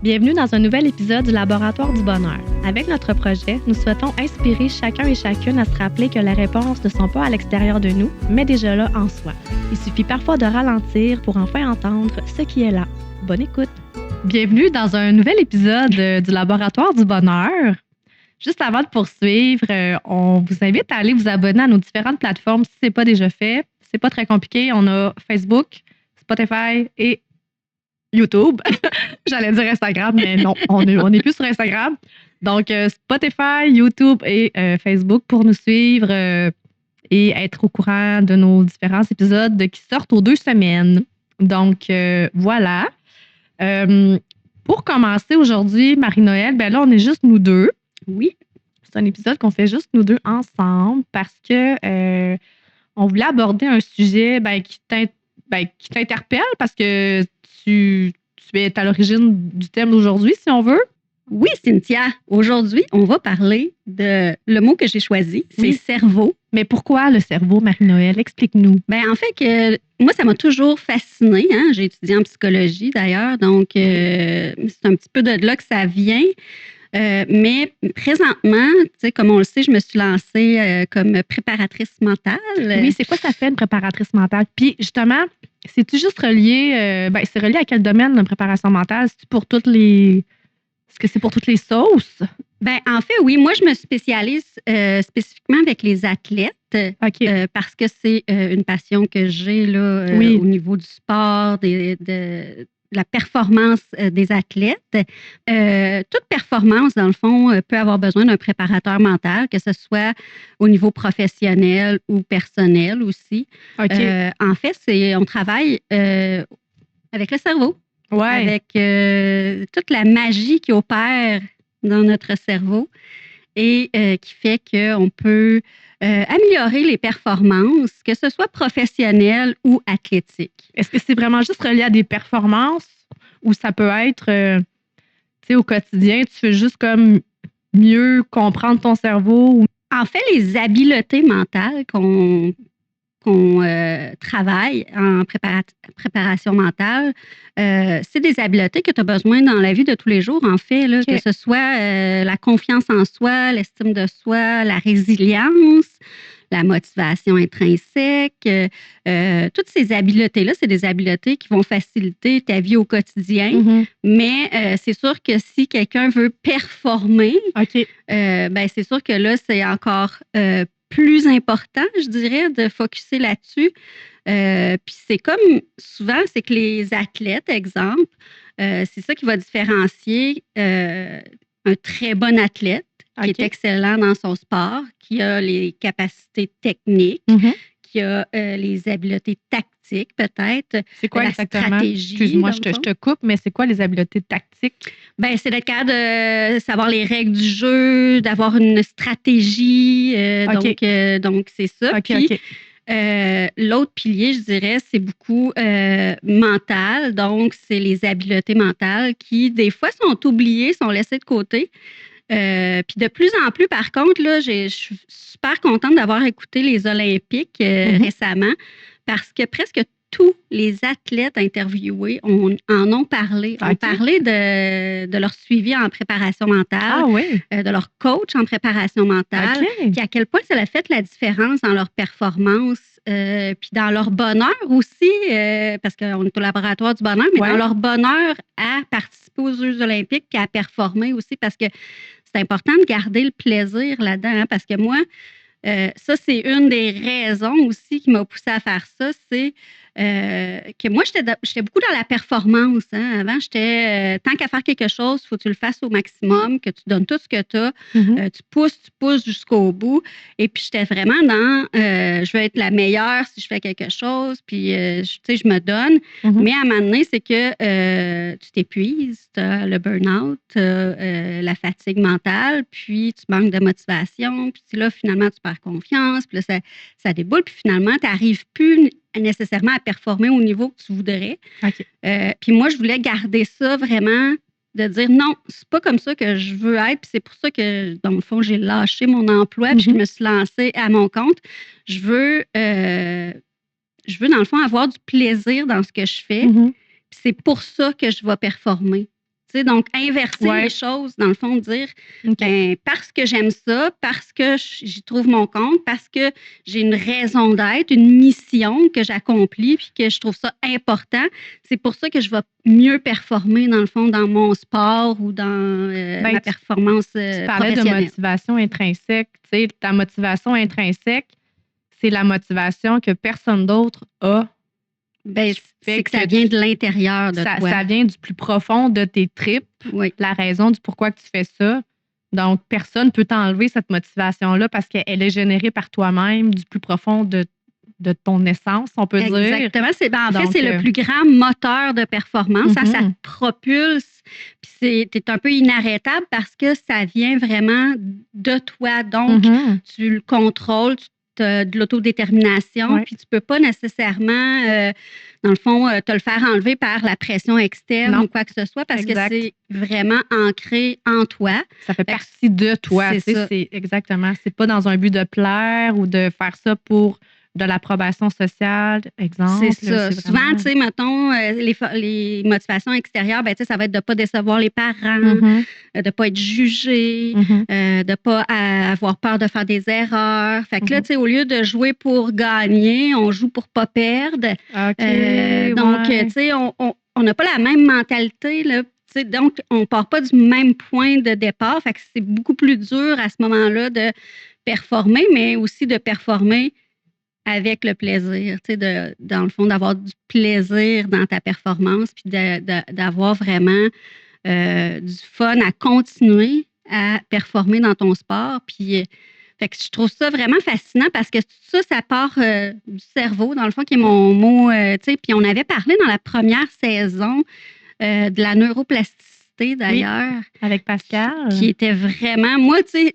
Bienvenue dans un nouvel épisode du Laboratoire du bonheur. Avec notre projet, nous souhaitons inspirer chacun et chacune à se rappeler que les réponses ne sont pas à l'extérieur de nous, mais déjà là en soi. Il suffit parfois de ralentir pour enfin entendre ce qui est là. Bonne écoute! Bienvenue dans un nouvel épisode du Laboratoire du bonheur. Juste avant de poursuivre, on vous invite à aller vous abonner à nos différentes plateformes si ce n'est pas déjà fait. C'est pas très compliqué. On a Facebook, Spotify et YouTube. J'allais dire Instagram, mais non, on est plus sur Instagram. Donc, Spotify, YouTube et Facebook pour nous suivre et être au courant de nos différents épisodes qui sortent aux 2 semaines. Donc, voilà. Pour commencer aujourd'hui, Marie-Noël, ben là, on est juste nous deux. Oui, c'est un épisode qu'on fait juste nous deux ensemble parce que on voulait aborder un sujet qui t'interpelle parce que tu es à l'origine du thème d'aujourd'hui, si on veut. Oui, Cynthia. Aujourd'hui, on va parler de le mot que j'ai choisi, c'est cerveau. Mais pourquoi le cerveau, Marie-Noël? Explique-nous. En fait, moi, ça m'a toujours fascinée. Hein? J'ai étudié en psychologie, d'ailleurs. Donc, c'est un petit peu de là que ça vient. Mais présentement, tu sais, comme on le sait, je me suis lancée comme préparatrice mentale. Oui, c'est quoi ça fait, une préparatrice mentale? Puis, justement, c'est-tu juste relié, c'est relié à quel domaine, la préparation mentale? Est-ce que c'est pour toutes les sauces? En fait, oui. Moi, je me spécialise spécifiquement avec les athlètes parce que c'est une passion que j'ai là, au niveau du sport, de la performance des athlètes. Toute performance, dans le fond, peut avoir besoin d'un préparateur mental, que ce soit au niveau professionnel ou personnel aussi. En fait, on travaille avec le cerveau, avec toute la magie qui opère dans notre cerveau et qui fait qu'on peut améliorer les performances, que ce soit professionnelles ou athlétiques. Est-ce que c'est vraiment juste relié à des performances ou ça peut être, tu sais, au quotidien, tu veux juste comme mieux comprendre ton cerveau? En fait, les habiletés mentales qu'on travaille en préparation mentale, c'est des habiletés que tu as besoin dans la vie de tous les jours, en fait, là, que ce soit la confiance en soi, l'estime de soi, la résilience, la motivation intrinsèque. Toutes ces habiletés-là, c'est des habiletés qui vont faciliter ta vie au quotidien. Mais c'est sûr que si quelqu'un veut performer, c'est sûr que là, c'est encore plus important, je dirais, de focusser là-dessus. Puis c'est comme souvent, c'est que les athlètes, exemple, c'est ça qui va différencier un très bon athlète qui est excellent dans son sport, qui a les capacités techniques, qui a les habiletés tactiques, peut-être. C'est quoi exactement? Stratégie. Excuse-moi, je te coupe, mais c'est quoi les habiletés tactiques? C'est d'être capable de savoir les règles du jeu, d'avoir une stratégie. Donc, c'est ça. Puis, l'autre pilier, je dirais, c'est beaucoup mental. Donc, c'est les habiletés mentales qui, des fois, sont oubliées, sont laissées de côté. Puis de plus en plus, par contre, là, je suis super contente d'avoir écouté les Olympiques récemment parce que presque tous les athlètes interviewés en ont parlé. Ont parlé de leur suivi en préparation mentale, de leur coach en préparation mentale, puis à quel point ça a fait la différence dans leur performance, puis dans leur bonheur aussi, parce qu'on est au laboratoire du bonheur, mais dans leur bonheur à participer aux Jeux olympiques puis à performer aussi, parce que c'est important de garder le plaisir là-dedans, hein, parce que moi, ça, c'est une des raisons aussi qui m'a poussée à faire ça, c'est que moi, j'étais beaucoup dans la performance. Hein. Avant, j'étais tant qu'à faire quelque chose, il faut que tu le fasses au maximum, que tu donnes tout ce que tu as, tu pousses jusqu'au bout. Et puis, j'étais vraiment dans je veux être la meilleure si je fais quelque chose, puis je me donne. Mais à un moment donné, c'est que tu t'épuises, tu as le burn-out, la fatigue mentale, puis tu manques de motivation, puis là, finalement, tu perds confiance, puis là, ça déboule, puis finalement, tu n'arrives plus nécessairement à performer au niveau que tu voudrais. Puis moi, je voulais garder ça vraiment, de dire non, c'est pas comme ça que je veux être. Puis c'est pour ça que, dans le fond, j'ai lâché mon emploi puis je me suis lancée à mon compte. Je veux, dans le fond, avoir du plaisir dans ce que je fais. Puis c'est pour ça que je vais performer. Donc, inverser les choses, dans le fond, dire ben, parce que j'aime ça, parce que j'y trouve mon compte, parce que j'ai une raison d'être, une mission que j'accomplis, puis que je trouve ça important, c'est pour ça que je vais mieux performer, dans le fond, dans mon sport ou dans ma performance tu parlais de motivation intrinsèque. Tu sais, ta motivation intrinsèque, c'est la motivation que personne d'autre a. Ben, c'est que ça vient de l'intérieur de toi. Ça vient du plus profond de tes tripes, la raison du pourquoi que tu fais ça. Donc, personne ne peut t'enlever cette motivation-là parce qu'elle est générée par toi-même, du plus profond de ton essence, on peut dire. Exactement. En fait, c'est le plus grand moteur de performance. Ça te propulse. Puis tu es un peu inarrêtable parce que ça vient vraiment de toi. Donc, tu le contrôles, de l'autodétermination, puis tu peux pas nécessairement, dans le fond, te le faire enlever par la pression externe ou quoi que ce soit, parce que c'est vraiment ancré en toi. Ça fait partie de toi. C'est exactement. C'est pas dans un but de plaire ou de faire ça pour de l'approbation sociale, exemple. C'est ça. Souvent, tu sais, mettons, les motivations extérieures, ben, tu sais, ça va être de ne pas décevoir les parents, de ne pas être jugé, de ne pas avoir peur de faire des erreurs. Fait que là, tu sais, au lieu de jouer pour gagner, on joue pour ne pas perdre. Donc, tu sais, on n'a pas la même mentalité, là. Donc, on ne part pas du même point de départ. Fait que c'est beaucoup plus dur à ce moment-là de performer, mais aussi de performer avec le plaisir, tu sais, dans le fond, d'avoir du plaisir dans ta performance, puis d'avoir vraiment du fun à continuer à performer dans ton sport. Puis, fait que je trouve ça vraiment fascinant parce que ça part du cerveau, dans le fond, qui est mon mot, tu sais, puis on avait parlé dans la première saison de la neuroplasticité, d'ailleurs. Oui, avec Pascal. Qui était vraiment... Moi, tu sais,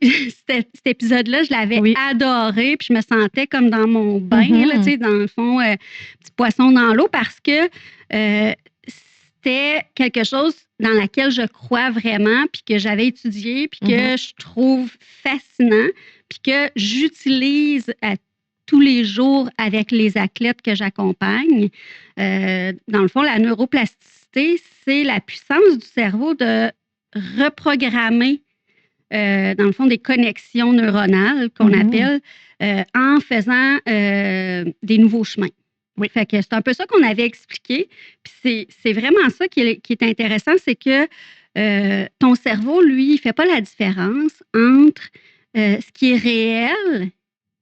cet épisode-là, je l'avais adoré, puis je me sentais comme dans mon bain, là, tu sais, dans le fond, petit poisson dans l'eau, parce que c'était quelque chose dans laquelle je crois vraiment, puis que j'avais étudié, puis que je trouve fascinant, puis que j'utilise à tous les jours avec les athlètes que j'accompagne. Dans le fond, la neuroplasticité, c'est la puissance du cerveau de reprogrammer, dans le fond, des connexions neuronales qu'on appelle en faisant des nouveaux chemins. Oui. Fait que c'est un peu ça qu'on avait expliqué. Puis c'est vraiment ça qui est intéressant, c'est que ton cerveau, lui, il ne fait pas la différence entre ce qui est réel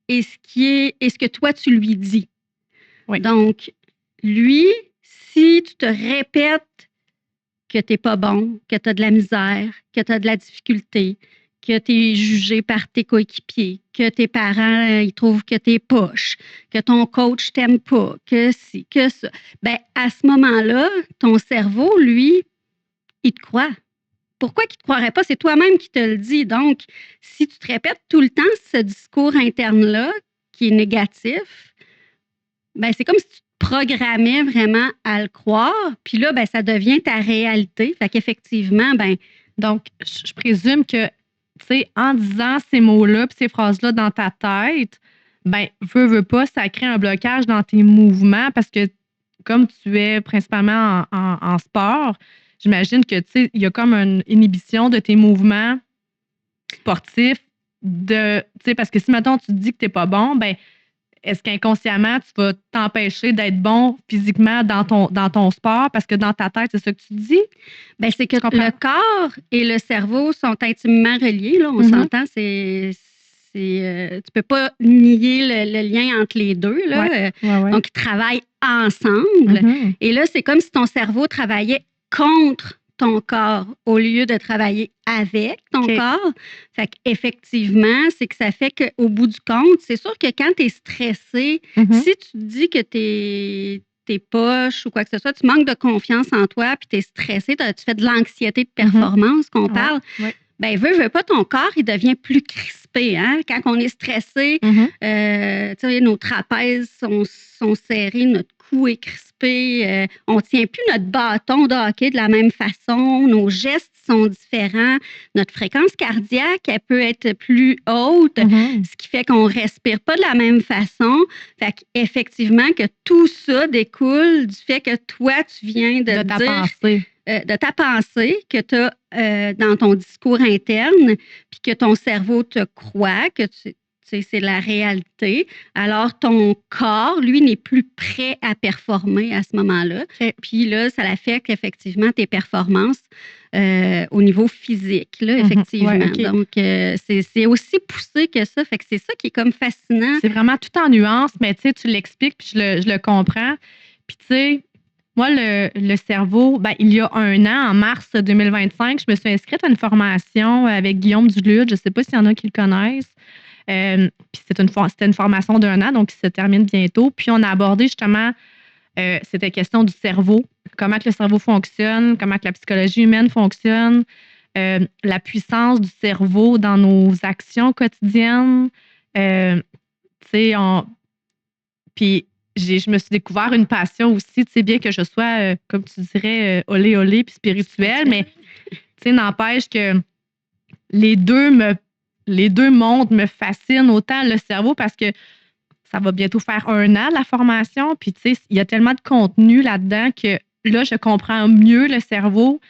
et ce que toi, tu lui dis. Oui. Donc, lui, si tu te répètes que tu n'es pas bon, que tu as de la misère, que tu as de la difficulté, que tu es jugé par tes coéquipiers, que tes parents ils trouvent que tu es poche, que ton coach t'aime pas, que si, que ça, bien, à ce moment-là, ton cerveau, lui, il te croit. Pourquoi qu'il ne te croirait pas? C'est toi-même qui te le dis. Donc, si tu te répètes tout le temps ce discours interne-là, qui est négatif, bien, c'est comme si tu te programmais vraiment à le croire. Puis là, bien, ça devient ta réalité. Fait qu'effectivement, bien... Donc, je présume que, tu sais, en disant ces mots-là puis ces phrases-là dans ta tête, bien, veux pas, ça crée un blocage dans tes mouvements parce que, comme tu es principalement en sport, j'imagine que, tu sais, il y a comme une inhibition de tes mouvements sportifs tu sais, parce que si, mettons, tu te dis que tu n'es pas bon, ben est-ce qu'inconsciemment, tu vas t'empêcher d'être bon physiquement dans ton sport parce que dans ta tête, c'est ça que tu dis? Bien, c'est que le corps et le cerveau sont intimement reliés, là, on s'entend, tu peux pas nier le lien entre les deux, là. Donc, ils travaillent ensemble. Et là, c'est comme si ton cerveau travaillait contre ton corps au lieu de travailler avec ton corps. Fait qu'effectivement, c'est que ça fait qu'au bout du compte, c'est sûr que quand tu es stressé, si tu te dis que t'es poche ou quoi que ce soit, tu manques de confiance en toi puis tu es stressé, tu fais de l'anxiété de performance qu'on parle, bien, veux pas, ton corps, il devient plus crispé. Hein? Quand on est stressé, tu sais, nos trapèzes sont serrés, notre cou est crispé, on ne tient plus notre bâton de hockey de la même façon, nos gestes sont différents, notre fréquence cardiaque, elle peut être plus haute, ce qui fait qu'on ne respire pas de la même façon. Fait qu'effectivement, que tout ça découle du fait que toi, tu viens de ta dire... pensée. de ta pensée que tu as dans ton discours interne, puis que ton cerveau te croit, que c'est la réalité. Alors, ton corps, lui, n'est plus prêt à performer à ce moment-là. OK. Puis là, ça affecte effectivement tes performances au niveau physique, là, effectivement. Ouais, OK. Donc, c'est aussi poussé que ça. Fait que c'est ça qui est comme fascinant. C'est vraiment tout en nuances, mais tu sais, tu l'expliques, puis je le comprends. Puis tu sais, moi, le cerveau, il y a 1 an, en mars 2025, je me suis inscrite à une formation avec Guillaume Duluth. Je ne sais pas s'il y en a qui le connaissent. Puis c'était une formation d'1 an, donc qui se termine bientôt. Puis on a abordé justement, c'était question du cerveau, comment que le cerveau fonctionne, comment que la psychologie humaine fonctionne, la puissance du cerveau dans nos actions quotidiennes. Puis je me suis découvert une passion aussi, tu sais, bien que je sois, comme tu dirais, olé olé puis spirituelle, mais tu sais, n'empêche que les deux mondes me fascinent, autant le cerveau parce que ça va bientôt faire 1 an la formation, puis tu sais, il y a tellement de contenu là-dedans que là, je comprends mieux le cerveau,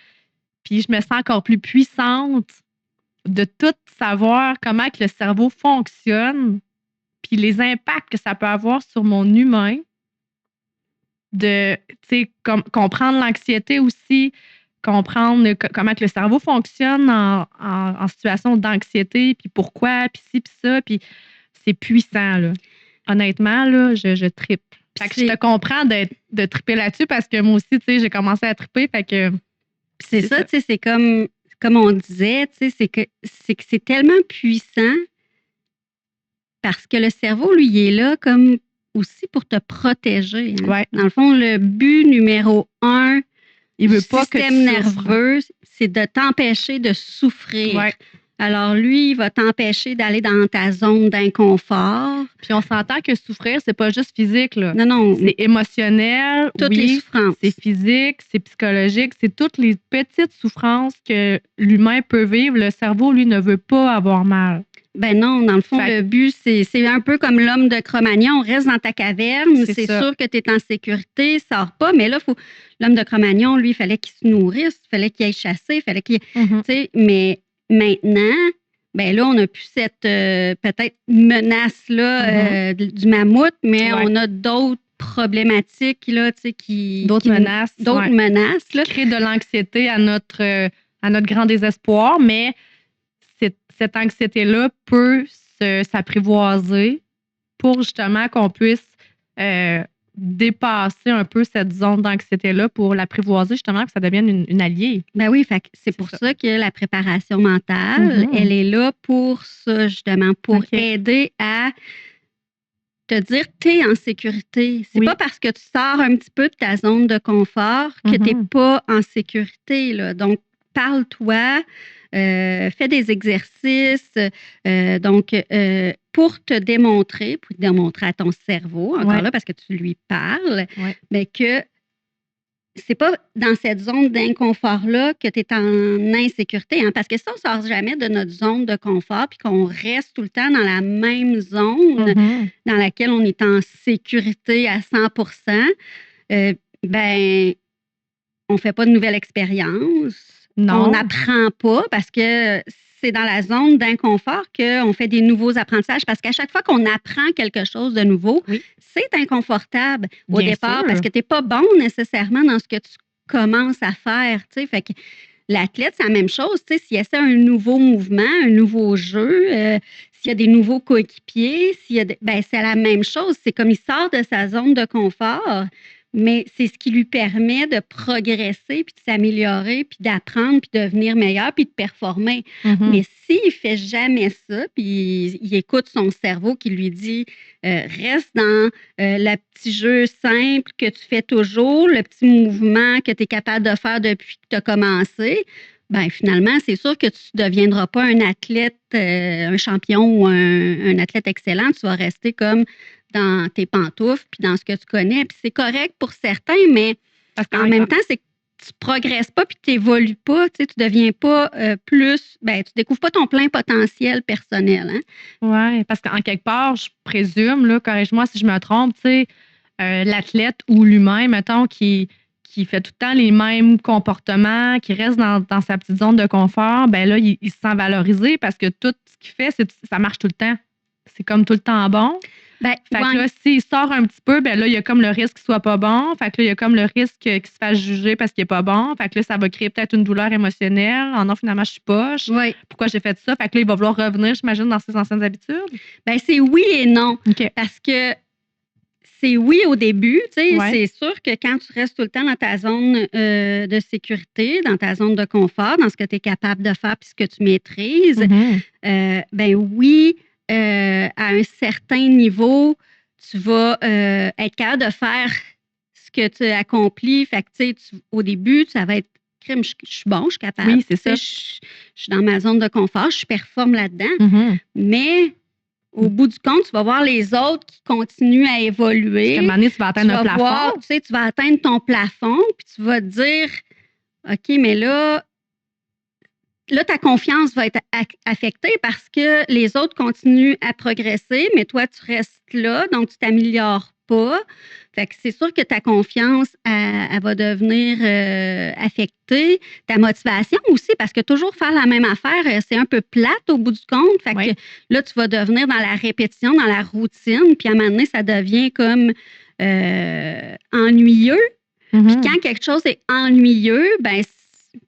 puis je me sens encore plus puissante de tout savoir comment que le cerveau fonctionne, puis les impacts que ça peut avoir sur mon humain, de comprendre l'anxiété aussi, comprendre comment que le cerveau fonctionne en situation d'anxiété, puis pourquoi, puis ci, puis ça, puis c'est puissant, là. Honnêtement, là, je trippe. Fait que je te comprends de tripper là-dessus parce que moi aussi, tu sais, j'ai commencé à tripper, fait que... C'est ça, tu sais, c'est comme on disait, tu sais, c'est que c'est tellement puissant parce que le cerveau, lui, il est là comme aussi pour te protéger. Hein. Ouais. Dans le fond, le but numéro 1 il veut pas système que tu nerveux, c'est de t'empêcher de souffrir. Ouais. Alors, lui, il va t'empêcher d'aller dans ta zone d'inconfort. Puis on s'entend que souffrir, c'est pas juste physique, là. Non. C'est émotionnel, toutes les souffrances. C'est physique, c'est psychologique, c'est toutes les petites souffrances que l'humain peut vivre. Le cerveau, lui, ne veut pas avoir mal. Ben non, dans le fond, le but, c'est un peu comme l'homme de Cro-Magnon. On reste dans ta caverne, c'est sûr que tu es en sécurité, sors pas, mais là, l'homme de Cro-Magnon, lui, il fallait qu'il se nourrisse, il fallait qu'il aille chasser, il fallait qu'il... Tu sais, mais maintenant, ben là, on n'a plus cette peut-être menace-là du mammouth, mais on a d'autres problématiques, là, tu sais, d'autres menaces. D'autres menaces, là. Qui créent de l'anxiété à notre grand désespoir, mais cette anxiété-là peut s'apprivoiser pour justement qu'on puisse dépasser un peu cette zone d'anxiété-là pour l'apprivoiser justement, que ça devienne une alliée. Ben oui, c'est pour ça que la préparation mentale, elle est là pour ça, justement, pour aider à te dire tu es en sécurité. C'est pas parce que tu sors un petit peu de ta zone de confort que tu n'es pas en sécurité, là. Donc, parle-toi, fais des exercices, pour te démontrer à ton cerveau, encore là, parce que tu lui parles, mais que c'est pas dans cette zone d'inconfort-là que tu es en insécurité. Hein, parce que si on ne sort jamais de notre zone de confort puis qu'on reste tout le temps dans la même zone dans laquelle on est en sécurité à 100%, ben, on ne fait pas de nouvelle expérience. Non. On n'apprend pas parce que c'est dans la zone d'inconfort qu'on fait des nouveaux apprentissages. Parce qu'à chaque fois qu'on apprend quelque chose de nouveau, c'est inconfortable au départ parce que tu n'es pas bon nécessairement dans ce que tu commences à faire. T'sais. Fait que l'athlète, c'est la même chose. S'il essaie un nouveau mouvement, un nouveau jeu, s'il y a des nouveaux coéquipiers, c'est la même chose. C'est comme il sort de sa zone de confort. Mais c'est ce qui lui permet de progresser, puis de s'améliorer, puis d'apprendre, puis de devenir meilleur, puis de performer. Mais s'il ne fait jamais ça, puis il écoute son cerveau qui lui dit reste dans le petit jeu simple que tu fais toujours, le petit mouvement que tu es capable de faire depuis que tu as commencé, ben finalement, c'est sûr que tu ne deviendras pas un athlète, un champion ou un athlète excellent. Tu vas rester comme dans tes pantoufles, puis dans ce que tu connais. Puis c'est correct pour certains, mais en même temps, c'est que tu ne progresses pas, puis tu n'évolues pas. Tu ne deviens pas plus... tu ne découvres pas ton plein potentiel personnel. Hein? Oui, parce qu'en quelque part, je présume, là, corrige-moi si je me trompe, tu sais, l'athlète ou l'humain, mettons, qui qui fait tout le temps les mêmes comportements, qui reste dans sa petite zone de confort, ben là, il se sent valorisé parce que tout ce qu'il fait, ça marche tout le temps. C'est comme tout le temps bon. Ben, fait que là, s'il sort un petit peu, ben là, il y a comme le risque qu'il soit pas bon. Fait que là, il y a comme le risque qu'il se fasse juger parce qu'il est pas bon. Fait que là, ça va créer peut-être une douleur émotionnelle. Oh non, finalement, je suis poche. Oui. Pourquoi j'ai fait ça? Fait que là, il va vouloir revenir, j'imagine, dans ses anciennes habitudes. Ben, c'est oui et non. Okay. Parce que c'est oui au début. C'est sûr que quand tu restes tout le temps dans ta zone de sécurité, dans ta zone de confort, dans ce que tu es capable de faire puis ce que tu maîtrises, ben oui, à un certain niveau, tu vas être capable de faire ce que tu as accompli. Fait que, au début, ça va être crime, je suis bon, je suis capable. Oui, c'est ça. Je suis dans ma zone de confort, je performe là-dedans. Mais au bout du compte, tu vas voir les autres qui continuent à évoluer. À un moment donné, tu vas atteindre un plafond. Tu vas atteindre ton plafond, puis tu vas te dire, OK, mais là, ta confiance va être affectée parce que les autres continuent à progresser, mais toi, tu restes là, donc tu t'améliores pas. Fait que c'est sûr que ta confiance, elle va devenir affectée. Ta motivation aussi, parce que toujours faire la même affaire, c'est un peu plate au bout du compte. Fait que là, tu vas devenir dans la répétition, dans la routine, puis à un moment donné, ça devient comme ennuyeux. Puis quand quelque chose est ennuyeux, ben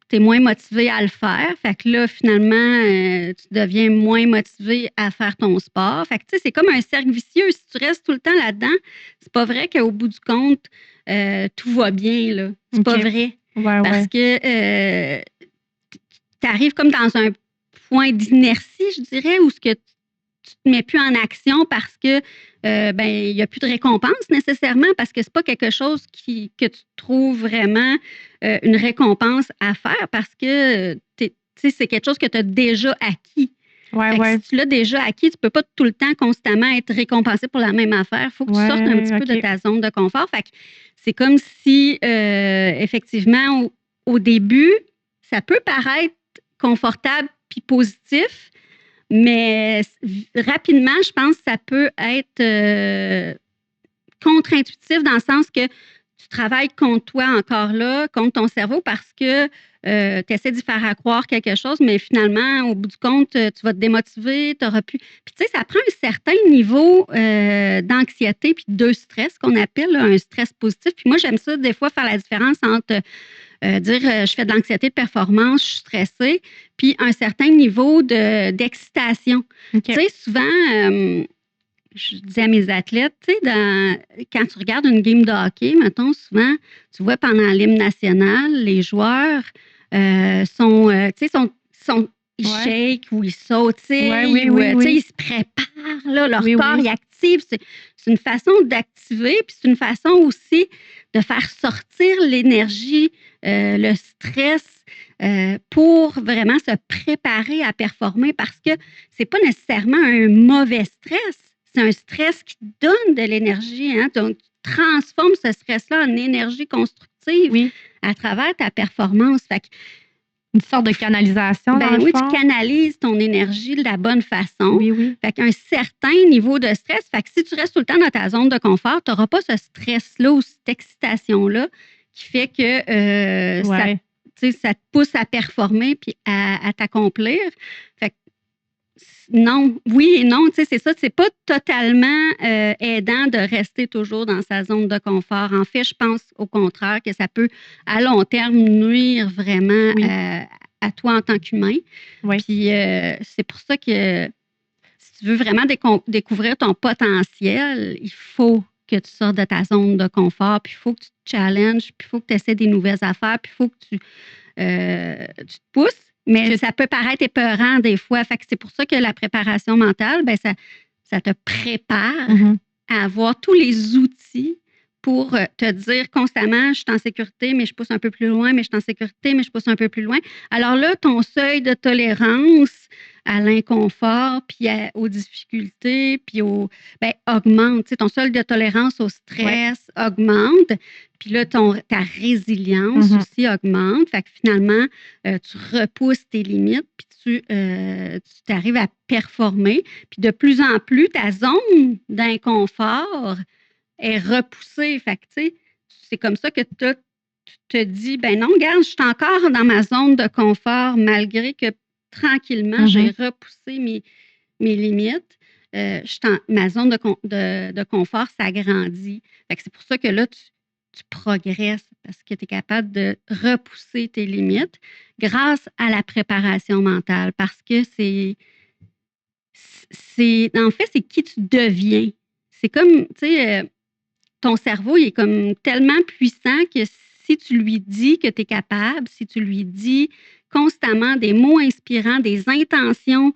tu es moins motivé à le faire. Fait que là, finalement, tu deviens moins motivé à faire ton sport. Fait que, tu sais, c'est comme un cercle vicieux. Si tu restes tout le temps là-dedans, c'est pas vrai qu'au bout du compte, tout va bien, là. C'est pas vrai. Parce que tu arrives comme dans un point d'inertie, je dirais, où ce que tu te mets plus en action parce que il n'y a plus de récompense nécessairement parce que c'est pas quelque chose que tu trouves vraiment une récompense à faire parce que c'est quelque chose que tu as déjà acquis. Si tu l'as déjà acquis, tu peux pas tout le temps constamment être récompensé pour la même affaire. Il faut que tu sortes un petit peu de ta zone de confort. Fait que c'est comme si effectivement au début, ça peut paraître confortable puis positif. Mais rapidement, je pense que ça peut être contre-intuitif dans le sens que tu travailles contre toi encore là, contre ton cerveau parce que tu essaies d'y faire croire quelque chose, mais finalement, au bout du compte, tu vas te démotiver, tu n'auras plus. Puis tu sais, ça prend un certain niveau d'anxiété puis de stress qu'on appelle là, un stress positif. Puis moi, j'aime ça des fois faire la différence entre dire je fais de l'anxiété de performance, je suis stressée, puis un certain niveau d'excitation. Tu sais, souvent, je dis à mes athlètes, tu sais, quand tu regardes une game de hockey, mettons, souvent, tu vois pendant l'hymne national, les joueurs ils shake ou ils sautent, tu sais, ils se préparent, là, leur corps est actif. C'est une façon d'activer, puis c'est une façon aussi de faire sortir l'énergie, le stress, pour vraiment se préparer à performer parce que c'est pas nécessairement un mauvais stress, c'est un stress qui donne de l'énergie. Hein? Donc, tu transformes ce stress-là en énergie constructive à travers ta performance. Fait que, une sorte de canalisation. Ben oui, tu canalises ton énergie de la bonne façon. Fait qu'un certain niveau de stress. Fait que si tu restes tout le temps dans ta zone de confort, tu n'auras pas ce stress-là ou cette excitation-là qui fait que ça te pousse à performer puis à t'accomplir. Fait que non, oui et non, tu sais, c'est ça. C'est pas totalement aidant de rester toujours dans sa zone de confort. En fait, je pense au contraire que ça peut, à long terme, nuire vraiment à toi en tant qu'humain. Puis c'est pour ça que si tu veux vraiment découvrir ton potentiel, il faut que tu sortes de ta zone de confort, puis il faut que tu te challenges, puis il faut que tu essaies des nouvelles affaires, puis il faut que tu te pousses. Mais ça peut paraître épeurant des fois. Fait que c'est pour ça que la préparation mentale, ben ça te prépare à avoir tous les outils pour te dire constamment, je suis en sécurité, mais je pousse un peu plus loin, mais je suis en sécurité, mais je pousse un peu plus loin. Alors là, ton seuil de tolérance à l'inconfort, puis aux difficultés, puis augmente. Tu sais, ton seuil de tolérance au stress augmente. Puis là, ta résilience aussi augmente. Fait que finalement, tu repousses tes limites, puis tu t'arrives à performer. Puis de plus en plus, ta zone d'inconfort est repoussée. Fait que, tu sais, c'est comme ça que tu as te dis, ben non, regarde, je suis encore dans ma zone de confort malgré que tranquillement, j'ai repoussé mes limites. Ma zone de confort s'agrandit. Fait que c'est pour ça que là, tu progresses parce que tu es capable de repousser tes limites grâce à la préparation mentale. Parce que en fait, c'est qui tu deviens. C'est comme, tu sais, ton cerveau, il est comme tellement puissant que si tu lui dis que tu es capable, si tu lui dis constamment des mots inspirants, des intentions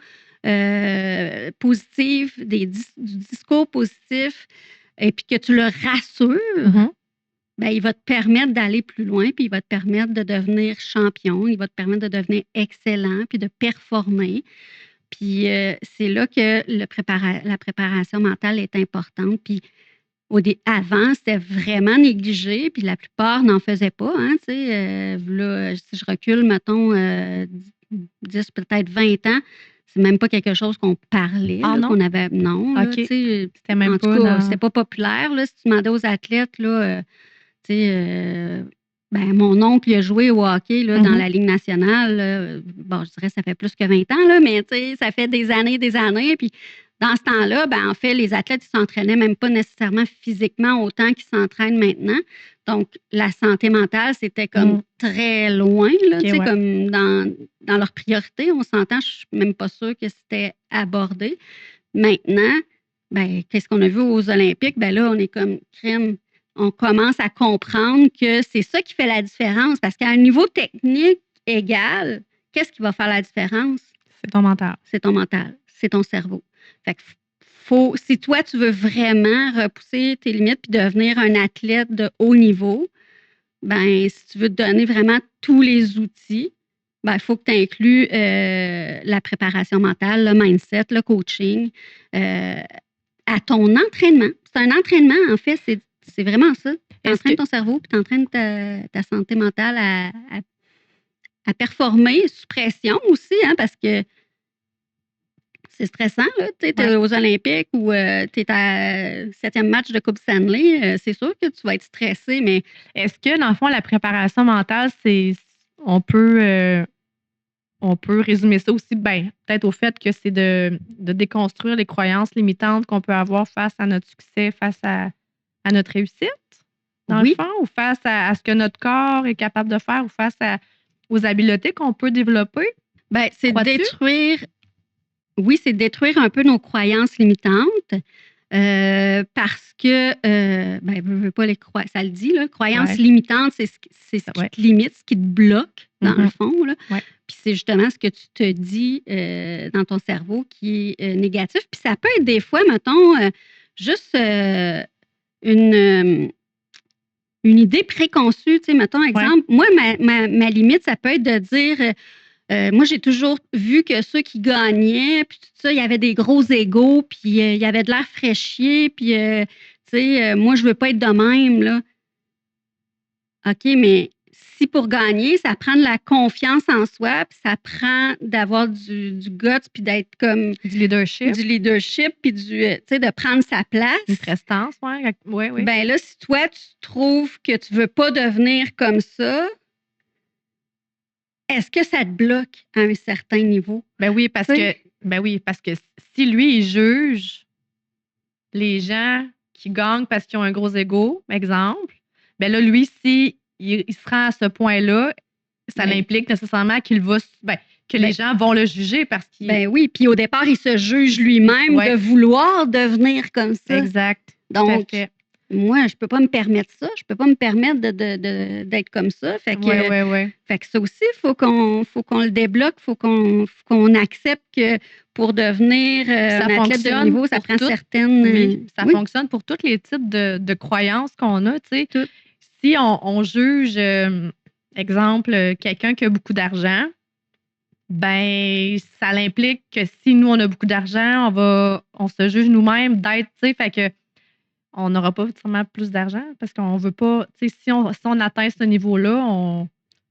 positives, du discours positif, et puis que tu le rassures, ben, il va te permettre d'aller plus loin, puis il va te permettre de devenir champion, il va te permettre de devenir excellent, puis de performer. Puis c'est là que la préparation mentale est importante. Puis avant, c'était vraiment négligé, puis la plupart n'en faisaient pas. Hein, là, si je recule, mettons, 10, peut-être 20 ans, c'est même pas quelque chose qu'on parlait, Ah là, non? qu'on avait. Non, là, OK. C'était même en tout pas cas, c'était pas populaire. Là, si tu demandais aux athlètes, là, ben, mon oncle il a joué au hockey là, dans la Ligue nationale. Bon, je dirais que ça fait plus que 20 ans, là, mais ça fait des années. Puis dans ce temps-là, ben, en fait, les athlètes ne s'entraînaient même pas nécessairement physiquement autant qu'ils s'entraînent maintenant. Donc, la santé mentale, c'était comme très loin, là, OK, ouais. comme dans leurs priorités. On s'entend, je ne suis même pas sûre que c'était abordé. Maintenant, ben, qu'est-ce qu'on a vu aux Olympiques? Ben là, on est comme crème. On commence à comprendre que c'est ça qui fait la différence. Parce qu'à un niveau technique égal, qu'est-ce qui va faire la différence? C'est ton mental. C'est ton mental. C'est ton cerveau. Fait que si toi, tu veux vraiment repousser tes limites puis devenir un athlète de haut niveau, ben, si tu veux te donner vraiment tous les outils, ben, il faut que tu inclues la préparation mentale, le mindset, le coaching à ton entraînement. C'est un entraînement, en fait, c'est vraiment ça. Tu entraînes ton cerveau puis tu entraînes ta santé mentale à performer sous pression aussi, hein, parce que c'est stressant, là. Tu es aux Olympiques ou tu es à 7e match de Coupe Stanley. C'est sûr que tu vas être stressé, mais. Est-ce que, dans le fond, la préparation mentale, on peut résumer ça aussi, ben, peut-être au fait que c'est de déconstruire les croyances limitantes qu'on peut avoir face à notre succès, face à notre réussite, dans le fond, ou face à ce que notre corps est capable de faire, ou face aux habiletés qu'on peut développer? Ben, c'est détruire. Oui, c'est détruire un peu nos croyances limitantes parce que, ben, pas ça le dit, là, croyances limitantes, c'est ce qui te limite, ce qui te bloque, dans le fond. Là. Puis c'est justement ce que tu te dis dans ton cerveau qui est négatif. Puis ça peut être des fois, mettons, juste une idée préconçue. Tu sais, mettons, exemple, moi, ma limite, ça peut être de dire... moi, j'ai toujours vu que ceux qui gagnaient, puis tout ça, il y avait des gros égos, puis il y avait de l'air fraîchier, puis, tu sais, moi, je veux pas être de même, là. OK, mais si pour gagner, ça prend de la confiance en soi, puis ça prend d'avoir du guts, puis d'être comme... Du leadership. Du leadership, puis tu sais, de prendre sa place. Une prestance, oui. Ben là, si toi, tu trouves que tu veux pas devenir comme ça, est-ce que ça te bloque à un certain niveau? Ben oui, parce que si lui, il juge les gens qui gagnent parce qu'ils ont un gros ego, exemple, ben là, lui, si il se rend à ce point-là, ça l'implique nécessairement que les gens vont le juger parce qu'il... Ben oui, puis au départ, il se juge lui-même de vouloir devenir comme ça. Exact. Donc, moi, je peux pas me permettre ça. Je peux pas me permettre d'être comme ça. Fait que, fait que ça aussi, il faut qu'on le débloque. Il faut qu'on accepte que pour devenir un athlète de haut niveau, ça prend certaines... Oui, ça fonctionne pour tous les types de croyances qu'on a. Tu sais. Si on juge, exemple, quelqu'un qui a beaucoup d'argent, ben ça l'implique que si nous, on a beaucoup d'argent, on se juge nous-mêmes d'être... Tu sais, fait que on n'aura pas forcément plus d'argent parce qu'on veut pas, tu sais, si on atteint ce niveau-là,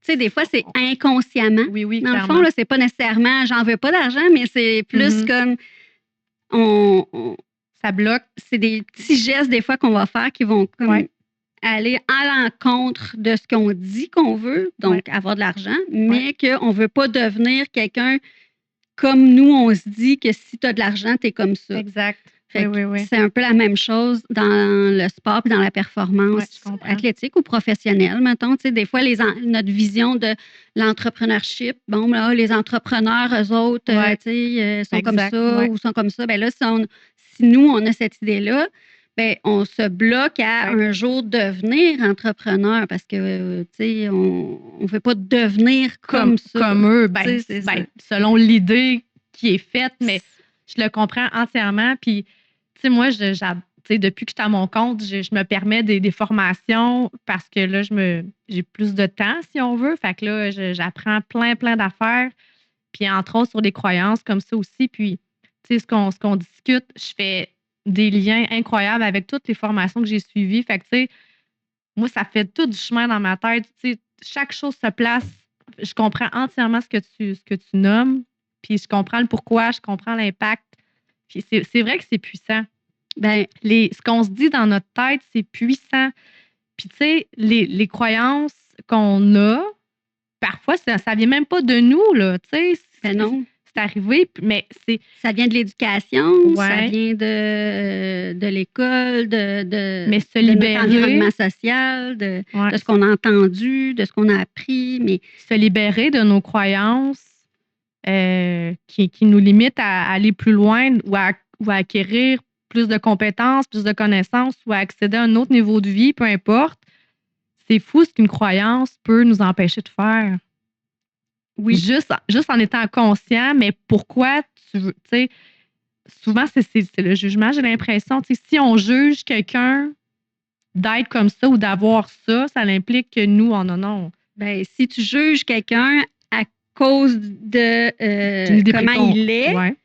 tu sais, des fois, c'est inconsciemment. Oui, dans clairement. le fond, là, c'est pas nécessairement j'en veux pas d'argent, mais c'est plus comme ça bloque. C'est des petits gestes, des fois, qu'on va faire qui vont comme aller à l'encontre de ce qu'on dit qu'on veut, donc avoir de l'argent, mais qu'on ne veut pas devenir quelqu'un comme nous, on se dit que si tu as de l'argent, tu es comme ça. Exact. Oui. C'est un peu la même chose dans le sport et dans la performance athlétique ou professionnelle, mettons. Tu sais, des fois, notre vision de l'entrepreneurship, bon, là, les entrepreneurs, eux autres, tu sais, sont comme ça ou sont comme ça. Bien là, si nous, on a cette idée-là, ben, on se bloque à un jour devenir entrepreneur parce que, tu sais, on ne veut pas devenir comme ça. Comme eux, selon l'idée qui est faite, mais je le comprends entièrement. Puis, tu sais, moi, depuis que je suis à mon compte, je me permets des formations parce que là, j'ai plus de temps, si on veut. Fait que là, j'apprends plein d'affaires. Puis, entre autres, sur des croyances comme ça aussi. Puis, tu sais, ce qu'on discute, je fais des liens incroyables avec toutes les formations que j'ai suivies. Fait que, tu sais, moi, ça fait tout du chemin dans ma tête. Tu sais, chaque chose se place. Je comprends entièrement ce que tu nommes. Puis, je comprends le pourquoi, je comprends l'impact. Puis, c'est vrai que c'est puissant. Ben, ce qu'on se dit dans notre tête, c'est puissant. Puis, tu sais, les croyances qu'on a, parfois, ça vient même pas de nous, là. Tu sais, ben non. C'est arrivé, mais ça vient de l'éducation, ça vient de l'école, mais se libérer, de notre environnement social, de ce qu'on a entendu, de ce qu'on a appris. Mais se libérer de nos croyances qui nous limitent à aller plus loin ou à acquérir plus de compétences, plus de connaissances ou à accéder à un autre niveau de vie, peu importe. C'est fou ce qu'une croyance peut nous empêcher de faire. Oui. Juste en étant conscient, mais pourquoi tu veux, tu sais, souvent c'est le jugement, j'ai l'impression, tu sais, si on juge quelqu'un d'être comme ça ou d'avoir ça implique que nous, non. Ben, si tu juges quelqu'un à cause de comment il est,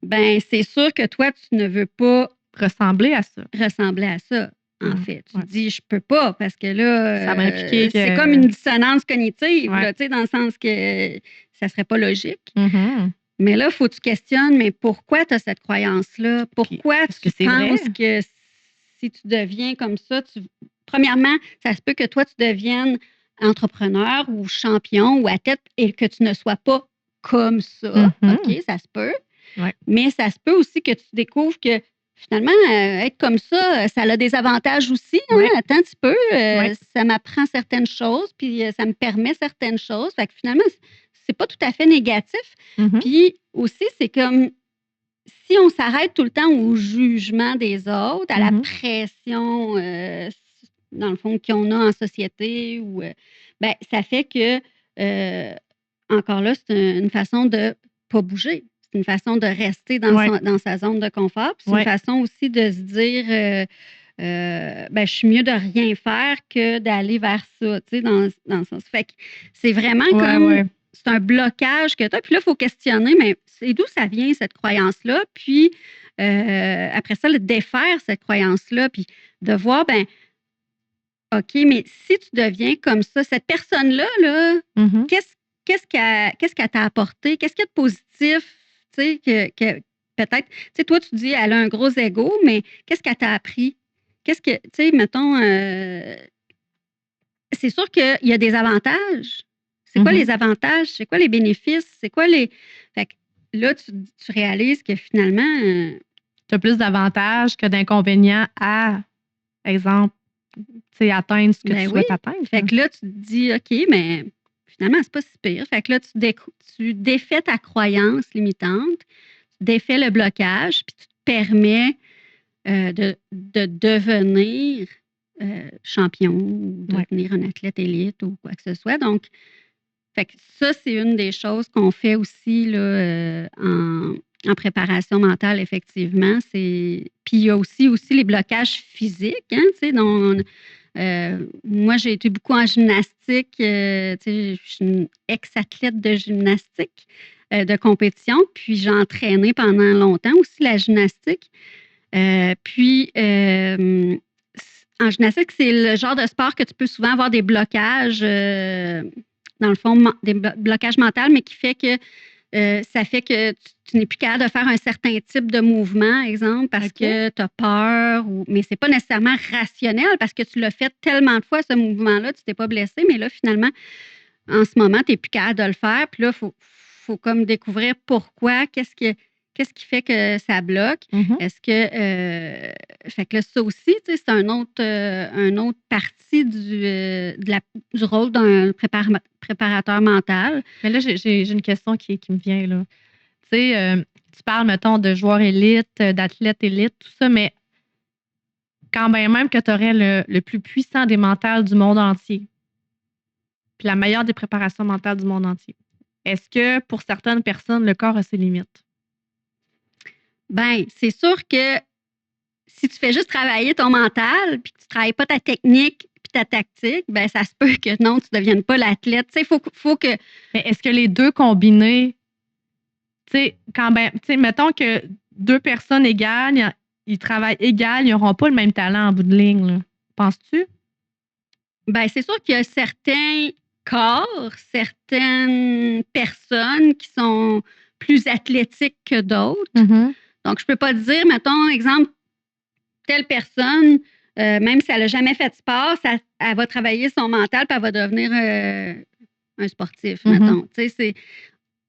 ben, c'est sûr que toi, tu ne veux pas ressembler à ça. En fait. Tu dis, je peux pas, parce que là, ça m'implique c'est comme une dissonance cognitive, là, dans le sens que ça serait pas logique. Mm-hmm. Mais là, il faut que tu questionnes, mais pourquoi tu as cette croyance-là? Pourquoi tu penses que si tu deviens comme ça, premièrement, ça se peut que toi, tu deviennes entrepreneur ou champion ou athlète et que tu ne sois pas comme ça. Mm-hmm. OK, ça se peut. Ouais. Mais ça se peut aussi que tu découvres que finalement, être comme ça, ça a des avantages aussi. Hein? Attends un petit peu. Ça m'apprend certaines choses, puis ça me permet certaines choses. Fait que finalement, c'est pas tout à fait négatif. Mm-hmm. Puis aussi, c'est comme si on s'arrête tout le temps au jugement des autres, à la pression, dans le fond, qu'on a en société, ou ben, ça fait que, encore là, c'est une façon de ne pas bouger. C'est une façon de rester dans sa zone de confort. Puis c'est une façon aussi de se dire, ben, je suis mieux de rien faire que d'aller vers ça, tu sais, dans le sens. Fait que c'est vraiment comme, c'est un blocage que tu as. Puis là, il faut questionner, mais c'est d'où ça vient, cette croyance-là? Puis après ça, le défaire cette croyance-là, puis de voir, ben, OK, mais si tu deviens comme ça, cette personne-là, là, qu'est-ce qu'elle t'a apporté? Qu'est-ce qu'il y a de positif? Tu sais, que peut-être, tu sais, toi, tu dis, elle a un gros ego, mais qu'est-ce qu'elle t'a appris? Qu'est-ce que, tu sais, mettons, c'est sûr qu'il y a des avantages. C'est quoi les avantages? C'est quoi les bénéfices? C'est quoi les. Fait que là, tu réalises que finalement. Tu as plus d'avantages que d'inconvénients à, exemple, atteindre ce que tu souhaites atteindre. Fait que là, tu te dis, OK, mais finalement, c'est pas si pire. Fait que là, tu défais ta croyance limitante, tu défais le blocage, puis tu te permets de devenir champion ou devenir un athlète élite ou quoi que ce soit. Donc, fait que ça, c'est une des choses qu'on fait aussi là, en préparation mentale, effectivement. Puis il y a aussi les blocages physiques. Hein, moi, j'ai été beaucoup en gymnastique. Je suis une ex-athlète de gymnastique de compétition. Puis j'ai entraîné pendant longtemps aussi la gymnastique. Puis en gymnastique, c'est le genre de sport que tu peux souvent avoir des blocages, dans le fond, des blocages mentaux, mais qui fait que ça fait que tu n'es plus capable de faire un certain type de mouvement, exemple, parce que tu as peur. Mais c'est pas nécessairement rationnel parce que tu l'as fait tellement de fois, ce mouvement-là, tu t'es pas blessé, mais là, finalement, en ce moment, tu n'es plus capable de le faire. Puis là, faut comme découvrir pourquoi, qu'est-ce qui fait que ça bloque. Est-ce que... fait que là, ça aussi, tu sais, c'est un autre partie du rôle d'un préparateur mental. Mais là, j'ai une question qui me vient, là. Tu sais, tu parles, mettons, de joueurs élites, d'athlètes élites, tout ça, mais quand même que tu aurais le plus puissant des mentales du monde entier, puis la meilleure des préparations mentales du monde entier, est-ce que pour certaines personnes, le corps a ses limites? Bien, c'est sûr que si tu fais juste travailler ton mental, puis que tu ne travailles pas ta technique puis ta tactique, ben ça se peut que non, tu ne deviennes pas l'athlète. Tu sais, faut que... Mais est-ce que les deux combinés, tu sais, mettons que deux personnes égales, ils travaillent égal, ils n'auront pas le même talent en bout de ligne, là. Penses-tu? Bien, c'est sûr qu'il y a certains corps, certaines personnes qui sont plus athlétiques que d'autres. Donc, je ne peux pas dire, mettons, exemple, telle personne, même si elle n'a jamais fait de sport, elle va travailler son mental puis elle va devenir un sportif, mettons. Tu sais,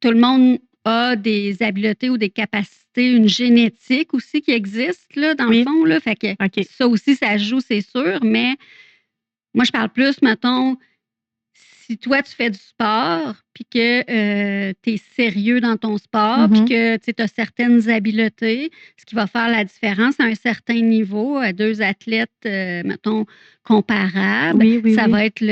tout le monde a des habiletés ou des capacités, une génétique aussi qui existe, là, dans le fond. Là, fait que ça aussi, ça joue, c'est sûr, mais moi, je parle plus, mettons, si toi, tu fais du sport, puis que tu es sérieux dans ton sport, puis que tu as certaines habiletés, ce qui va faire la différence à un certain niveau, à deux athlètes, mettons, comparables, ça va être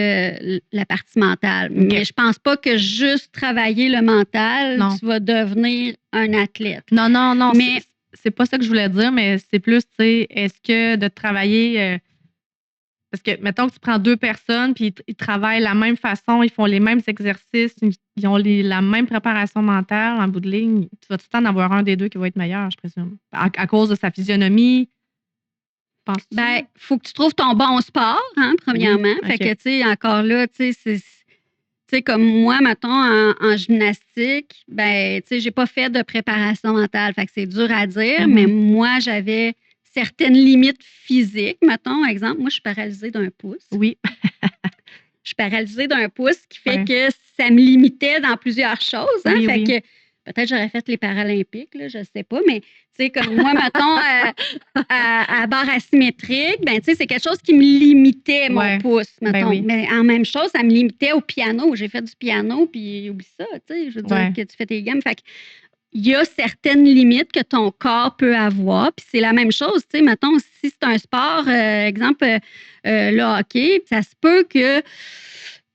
la partie mentale. Mais je pense pas que juste travailler le mental, tu vas devenir un athlète. Non. Mais c'est pas ça que je voulais dire, mais c'est plus, tu sais, est-ce que de travailler... parce que, mettons que tu prends deux personnes, puis ils travaillent de la même façon, ils font les mêmes exercices, ils ont la même préparation mentale en bout de ligne. Tu vas tout le temps en avoir un des deux qui va être meilleur, je présume. À cause de sa physionomie. Penses-tu? Ben, faut que tu trouves ton bon sport, hein, premièrement. Fait que, tu sais, encore là, tu sais, comme moi, mettons, en gymnastique, ben, tu sais, j'ai pas fait de préparation mentale. Fait que c'est dur à dire, mais moi, j'avais certaines limites physiques. Mettons, exemple, moi, je suis paralysée d'un pouce. Oui. Je suis paralysée d'un pouce, ce qui fait que ça me limitait dans plusieurs choses. Hein? Fait que peut-être j'aurais fait les Paralympiques, là, je ne sais pas, mais tu sais, comme moi, mettons, à barre asymétrique, ben, tu sais, c'est quelque chose qui me limitait mon pouce, mettons. Mais en même chose, ça me limitait au piano. J'ai fait du piano, puis oublie ça, tu sais, je veux dire que tu fais tes gammes. Fait que il y a certaines limites que ton corps peut avoir. Puis c'est la même chose, tu sais, mettons, si c'est un sport, exemple, le hockey, ça se peut que, tu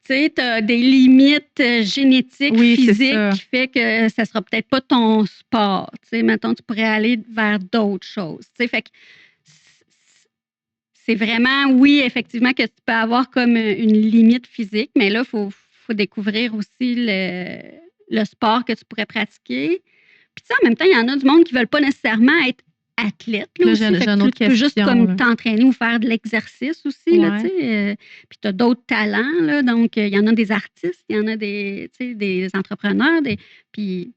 sais, tu as des limites génétiques, physiques, qui fait que ça sera peut-être pas ton sport. Tu sais, mettons, tu pourrais aller vers d'autres choses. Tu sais, fait que c'est vraiment, oui, effectivement, que tu peux avoir comme une limite physique, mais là, il faut découvrir aussi le sport que tu pourrais pratiquer. Puis tu sais, en même temps, il y en a du monde qui ne veulent pas nécessairement être athlète. Là, aussi, tu peux juste comme t'entraîner ou faire de l'exercice aussi. Là, puis tu as d'autres talents. Là, donc, il y en a des artistes, il y en a des entrepreneurs. Puis,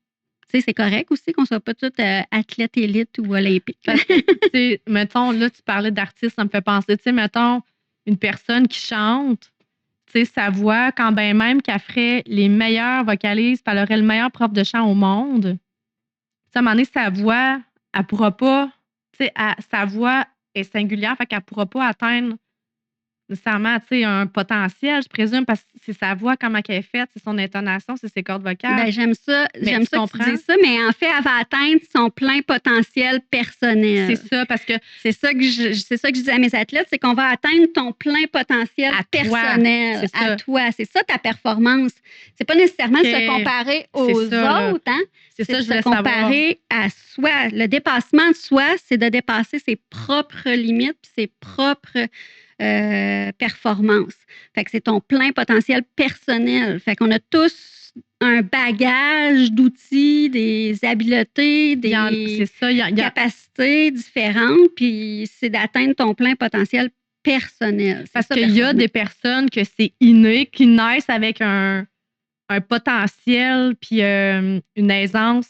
tu sais, c'est correct aussi qu'on ne soit pas tous athlètes élites ou olympiques. Mettons, là, tu parlais d'artistes, ça me fait penser, tu sais, mettons, une personne qui chante, tu sais, sa voix, quand bien même qu'elle ferait les meilleures vocalises, puis elle aurait le meilleur prof de chant au monde, à un moment donné, sa voix, elle ne pourra pas, tu sais, sa voix est singulière, fait qu'elle ne pourra pas atteindre nécessairement, tu sais, un potentiel, je présume, parce que c'est sa voix, comment elle est faite, c'est son intonation, c'est ses cordes vocales. Ben, j'aime ça que tu dis ça, mais en fait, elle va atteindre son plein potentiel personnel. C'est ça, parce que... C'est ça que je disais à mes athlètes, c'est qu'on va atteindre ton plein potentiel personnel, à toi. C'est ça ta performance. C'est pas nécessairement de se comparer aux autres, hein? C'est ça, de se comparer à soi. Le dépassement de soi, c'est de dépasser ses propres limites puis ses propres performances. Fait que c'est ton plein potentiel personnel. Fait qu'on a tous un bagage d'outils, des habiletés, des capacités différentes, puis c'est d'atteindre ton plein potentiel personnel. Parce qu'il y a des personnes que c'est inné, qui naissent avec un un potentiel puis une aisance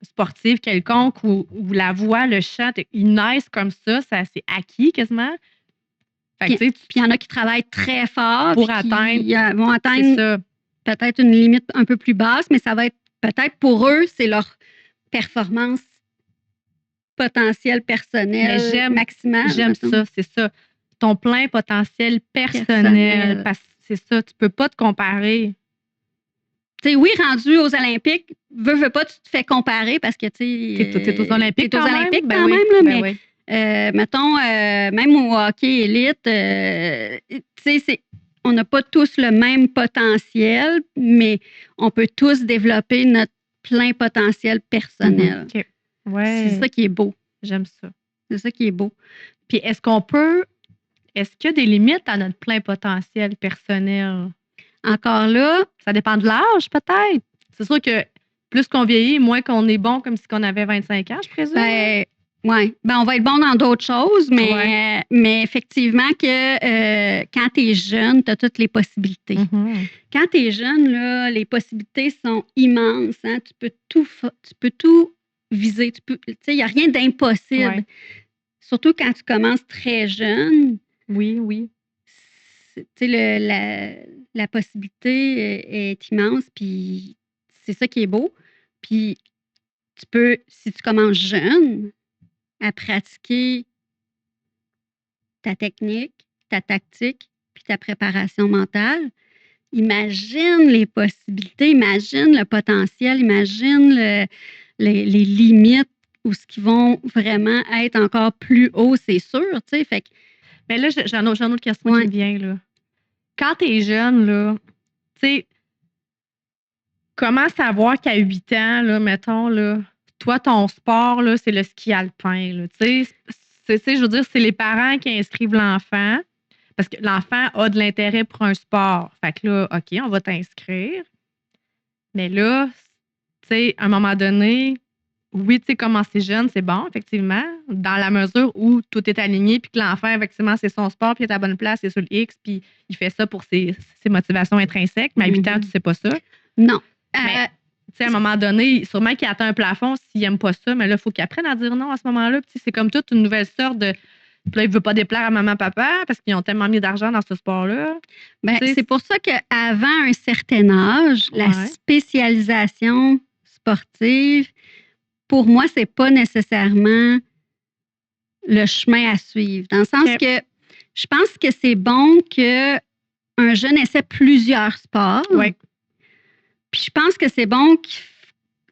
sportive quelconque ou la voix, le chant, ils naissent comme ça c'est acquis quasiment. Puis il y en a qui travaillent très fort pour vont atteindre atteindre peut-être une limite un peu plus basse, mais ça va être peut-être pour eux, c'est leur performance potentiel personnel maximale. J'aime ça, c'est ça. Ton plein potentiel personnel. Parce que c'est ça, tu peux pas te comparer. Tu sais, oui, rendu aux Olympiques, veux pas, tu te fais comparer parce que tu es aux Olympiques quand même, mais mettons, même au hockey élite, tu sais, on n'a pas tous le même potentiel, mais on peut tous développer notre plein potentiel personnel. Okay. Ouais. C'est ça qui est beau. J'aime ça. C'est ça qui est beau. Puis est-ce qu'il y a des limites à notre plein potentiel personnel? Encore là, ça dépend de l'âge, peut-être. C'est sûr que plus qu'on vieillit, moins qu'on est bon comme si on avait 25 ans, je présume. Oui. On va être bon dans d'autres choses, mais effectivement que quand tu es jeune, tu as toutes les possibilités. Mm-hmm. Quand tu es jeune, là, les possibilités sont immenses. Hein? Tu peux tout viser. Il n'y a rien d'impossible. Ouais. Surtout quand tu commences très jeune. Oui. La possibilité est immense, puis c'est ça qui est beau. Puis tu peux, si tu commences jeune, à pratiquer ta technique, ta tactique, puis ta préparation mentale, imagine les possibilités, imagine le potentiel, imagine les limites ou ce qui vont vraiment être encore plus haut, c'est sûr, tu sais. Fait que, mais là, j'ai une autre question qui me vient, là. Quand t'es jeune, là, tu sais, comment savoir qu'à 8 ans, là, mettons, là, toi, ton sport, là, c'est le ski alpin, là, tu sais, je veux dire, c'est les parents qui inscrivent l'enfant parce que l'enfant a de l'intérêt pour un sport. Fait que là, OK, on va t'inscrire. Mais là, tu sais, à un moment donné, oui, tu sais, commencer jeune, c'est bon, effectivement, dans la mesure où tout est aligné puis que l'enfant, effectivement, c'est son sport puis il est à la bonne place, c'est sur le X puis il fait ça pour ses motivations intrinsèques. Mais à 8 ans, tu sais pas ça. Non. Mais, tu sais, à un moment donné, sûrement qu'il atteint un plafond s'il n'aime pas ça, mais là, il faut qu'il apprenne à dire non à ce moment-là. Puis c'est comme toute une nouvelle sorte de... Puis là, il ne veut pas déplaire à maman, papa parce qu'ils ont tellement mis d'argent dans ce sport-là. C'est pour ça qu'avant un certain âge, la spécialisation sportive, pour moi, c'est pas nécessairement le chemin à suivre. Dans le sens que je pense que c'est bon qu'un jeune essaie plusieurs sports. Oui. Puis je pense que c'est bon qu'il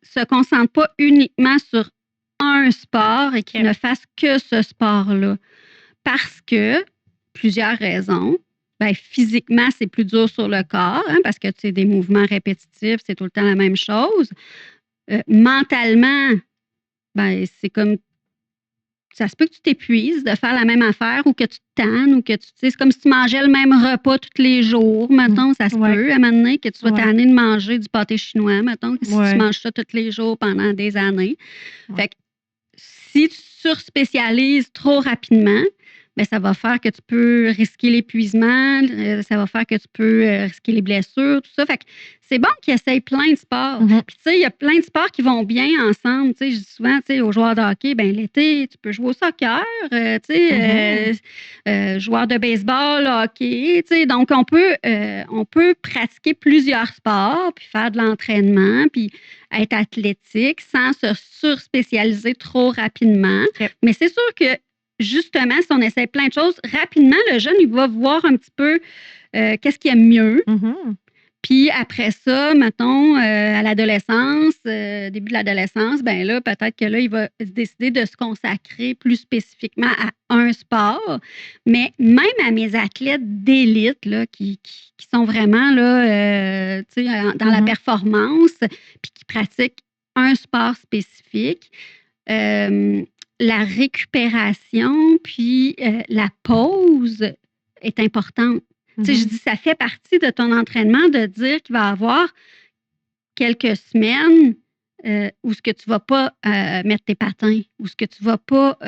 ne se concentre pas uniquement sur un sport et qu'il ne fasse que ce sport-là. Parce que, plusieurs raisons, physiquement, c'est plus dur sur le corps, hein, parce que tu sais, des mouvements répétitifs, c'est tout le temps la même chose. Mentalement, c'est comme... Ça se peut que tu t'épuises de faire la même affaire ou que tu te tannes ou que tu... C'est comme si tu mangeais le même repas tous les jours, mettons, ça se peut, à un moment donné, que tu sois tanné de manger du pâté chinois, mettons, si tu manges ça tous les jours pendant des années. Fait que si tu surspécialises trop rapidement, ça va faire que tu peux risquer l'épuisement, ça va faire que tu peux risquer les blessures, tout ça. Fait que c'est bon qu'ils essayent plein de sports. Puis, tu sais, il y a plein de sports qui vont bien ensemble. Tu sais, je dis souvent, tu sais, aux joueurs de hockey, l'été, tu peux jouer au soccer, tu sais, joueurs de baseball, hockey, tu sais. Donc, on peut pratiquer plusieurs sports, puis faire de l'entraînement, puis être athlétique sans se surspécialiser trop rapidement. Mais c'est sûr que justement, si on essaie plein de choses, rapidement, le jeune, il va voir un petit peu qu'est-ce qu'il aime mieux. Puis après ça, mettons, à l'adolescence, début de l'adolescence, là, peut-être que là, il va décider de se consacrer plus spécifiquement à un sport. Mais même à mes athlètes d'élite, là, qui sont vraiment là, dans la performance, puis qui pratiquent un sport spécifique, la récupération puis la pause est importante. Tu sais, je dis, ça fait partie de ton entraînement de dire qu'il va y avoir quelques semaines où ce que tu ne vas pas mettre tes patins, où ce que tu ne vas pas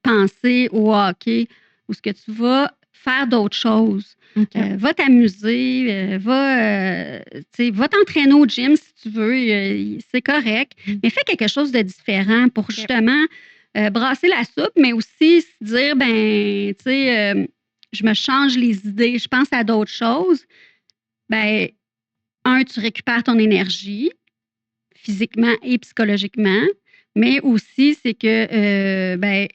penser au hockey, où ce que tu vas faire d'autres choses. OK. Va t'amuser, va t'entraîner au gym si tu veux, c'est correct, mais fais quelque chose de différent pour justement brasser la soupe, mais aussi se dire, ben, tu sais, je me change les idées, je pense à d'autres choses. Ben, tu récupères ton énergie physiquement et psychologiquement, mais aussi, c'est que, ben,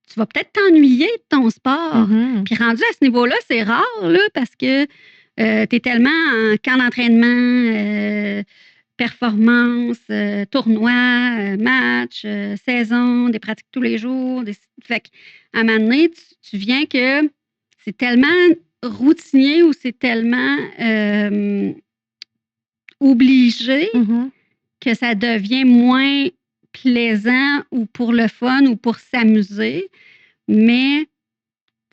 tu vas peut-être t'ennuyer de ton sport. Puis rendu à ce niveau-là, c'est rare, là, parce que tu es tellement en camp d'entraînement, performance, tournoi, match, saison, des pratiques tous les jours. Fait qu'à un moment donné, tu viens que c'est tellement routinier ou c'est tellement obligé que ça devient moins plaisant ou pour le fun ou pour s'amuser. Mais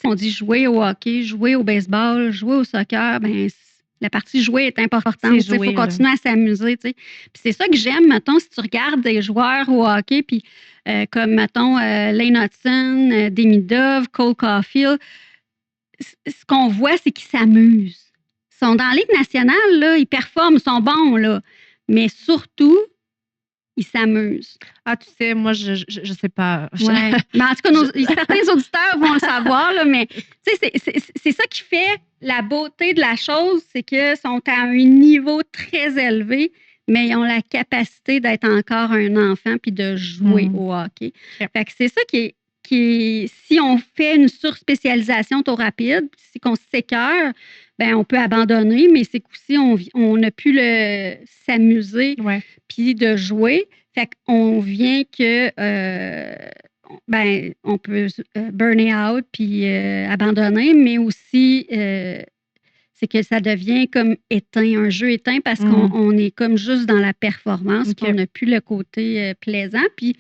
on dit jouer au hockey, jouer au baseball, jouer au soccer, ben la partie jouer est importante. Il faut continuer à s'amuser. Puis c'est ça que j'aime, mettons, si tu regardes des joueurs au hockey, puis comme, mettons, Lane Hudson, Demi Dove, Cole Caulfield, ce qu'on voit, c'est qu'ils s'amusent. Ils sont dans la Ligue nationale, là, ils performent, ils sont bons, là. Mais surtout, ils s'amusent. Ah, tu sais, moi, je sais pas. Ouais. Mais en tout cas, certains auditeurs vont le savoir, là, mais c'est ça qui fait la beauté de la chose, c'est qu'ils sont à un niveau très élevé, mais ils ont la capacité d'être encore un enfant puis de jouer au hockey. Fait que c'est ça qui est si on fait une surspécialisation trop rapide, si on s'écœure, ben on peut abandonner, mais c'est qu'aussi on a pu s'amuser puis de jouer. Fait qu'on vient que on peut burner out puis abandonner, mais aussi c'est que ça devient comme éteint, un jeu éteint parce qu'on est comme juste dans la performance, puis on n'a plus le côté plaisant, puis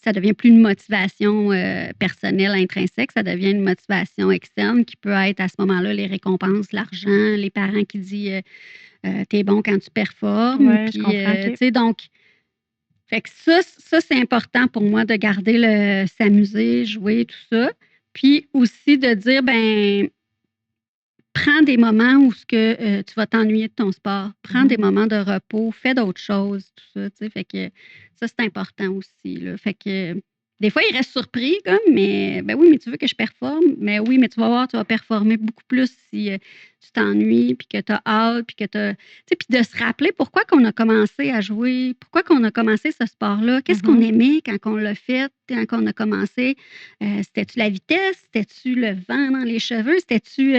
ça devient plus une motivation personnelle, intrinsèque, ça devient une motivation externe qui peut être à ce moment-là les récompenses, l'argent, les parents qui disent t'es bon quand tu performes. Ouais, je comprends. Donc, fait que ça c'est important pour moi de garder s'amuser, jouer, tout ça. Puis aussi de dire, ben prends des moments où tu vas t'ennuyer de ton sport. Prends des moments de repos, fais d'autres choses, tout ça. Fait que ça, c'est important aussi. Là. Fait que des fois, ils restent surpris, mais ben oui, mais tu veux que je performe? Mais oui, mais tu vas voir, tu vas performer beaucoup plus si tu t'ennuies, puis que tu as hâte, puis que tu as. Puis de se rappeler pourquoi qu'on a commencé à jouer, pourquoi qu'on a commencé ce sport-là, qu'est-ce qu'on aimait quand on l'a fait, quand on a commencé. C'était-tu la vitesse? C'était-tu le vent dans les cheveux? C'était-tu.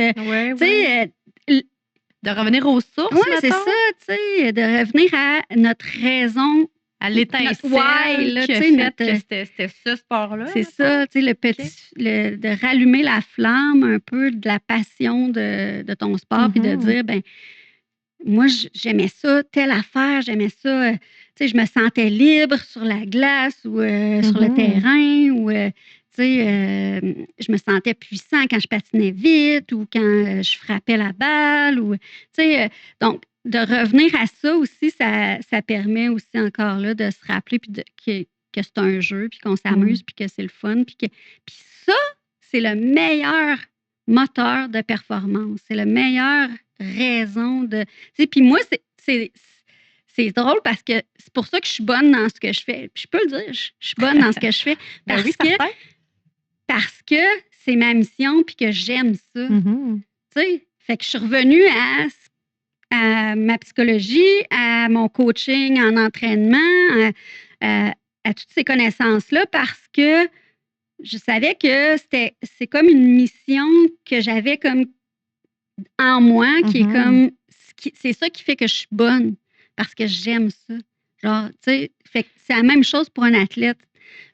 De revenir aux sources, oui, c'est ça, tu sais, de revenir à notre raison. À l'étincelle c'était ce sport-là. C'est ça, tu sais, de rallumer la flamme un peu de la passion de ton sport, puis de dire, ben moi, j'aimais ça, telle affaire, j'aimais ça, tu sais, je me sentais libre sur la glace ou sur le terrain, ou, tu sais, je me sentais puissant quand je patinais vite ou quand je frappais la balle, ou, tu sais, donc, de revenir à ça aussi, ça permet aussi encore là de se rappeler puis que c'est un jeu, puis qu'on s'amuse, puis que c'est le fun, puis ça, c'est le meilleur moteur de performance. C'est la meilleure raison de... Tu sais, puis moi, c'est drôle parce que c'est pour ça que je suis bonne dans ce que je fais. Puis je peux le dire, je suis bonne dans ce que je fais parce que c'est ma mission puis que j'aime ça. Tu sais, fait que je suis revenue à ma psychologie, à mon coaching en entraînement, à toutes ces connaissances-là parce que je savais que c'est comme une mission que j'avais comme en moi, qui est comme... C'est ça qui fait que je suis bonne, parce que j'aime ça. Genre, tu sais, fait que c'est la même chose pour un athlète.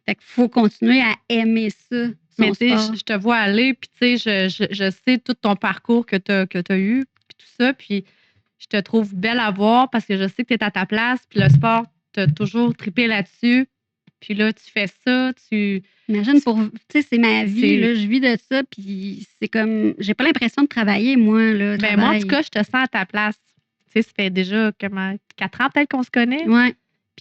Fait qu'il faut continuer à aimer ça. Mais tu sais, je te vois aller, puis tu sais, je sais tout ton parcours que tu as eu, puis tout ça, puis je te trouve belle à voir parce que je sais que tu es à ta place, puis le sport, tu as toujours trippé là-dessus. Puis là, tu fais ça, Imagine, tu sais, c'est ma vie, là, je vis de ça, puis c'est comme, j'ai pas l'impression de travailler, moi, là. Ben, moi, en tout cas, je te sens à ta place. Tu sais, ça fait déjà 4 ans peut-être qu'on se connaît. Ouais.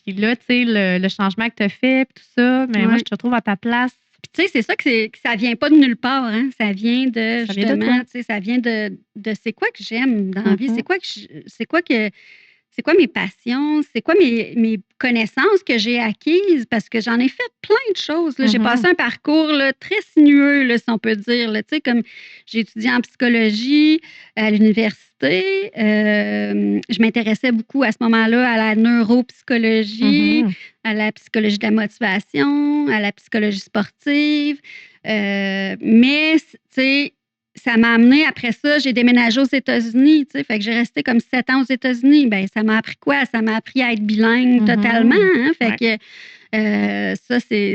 Puis là, tu sais, le changement que tu as fait, puis tout ça, mais moi, je te trouve à ta place. tu sais, c'est ça que ça vient pas de nulle part, hein. Ça vient de, Ça vient de justement, toi. tu sais, ça vient de c'est quoi que j'aime dans la vie? C'est quoi mes passions? C'est quoi mes connaissances que j'ai acquises? Parce que j'en ai fait plein de choses, là. J'ai passé un parcours, là, très sinueux, là, si on peut dire, là. Tu sais, comme j'ai étudié en psychologie à l'université. Je m'intéressais beaucoup à ce moment-là à la neuropsychologie, à la psychologie de la motivation, à la psychologie sportive. Mais, tu sais, ça m'a amené après ça, j'ai déménagé aux États-Unis, tu sais, fait que j'ai resté comme 7 ans aux États-Unis. Ben, ça m'a appris quoi? Ça m'a appris à être bilingue totalement, hein, fait que ça, c'est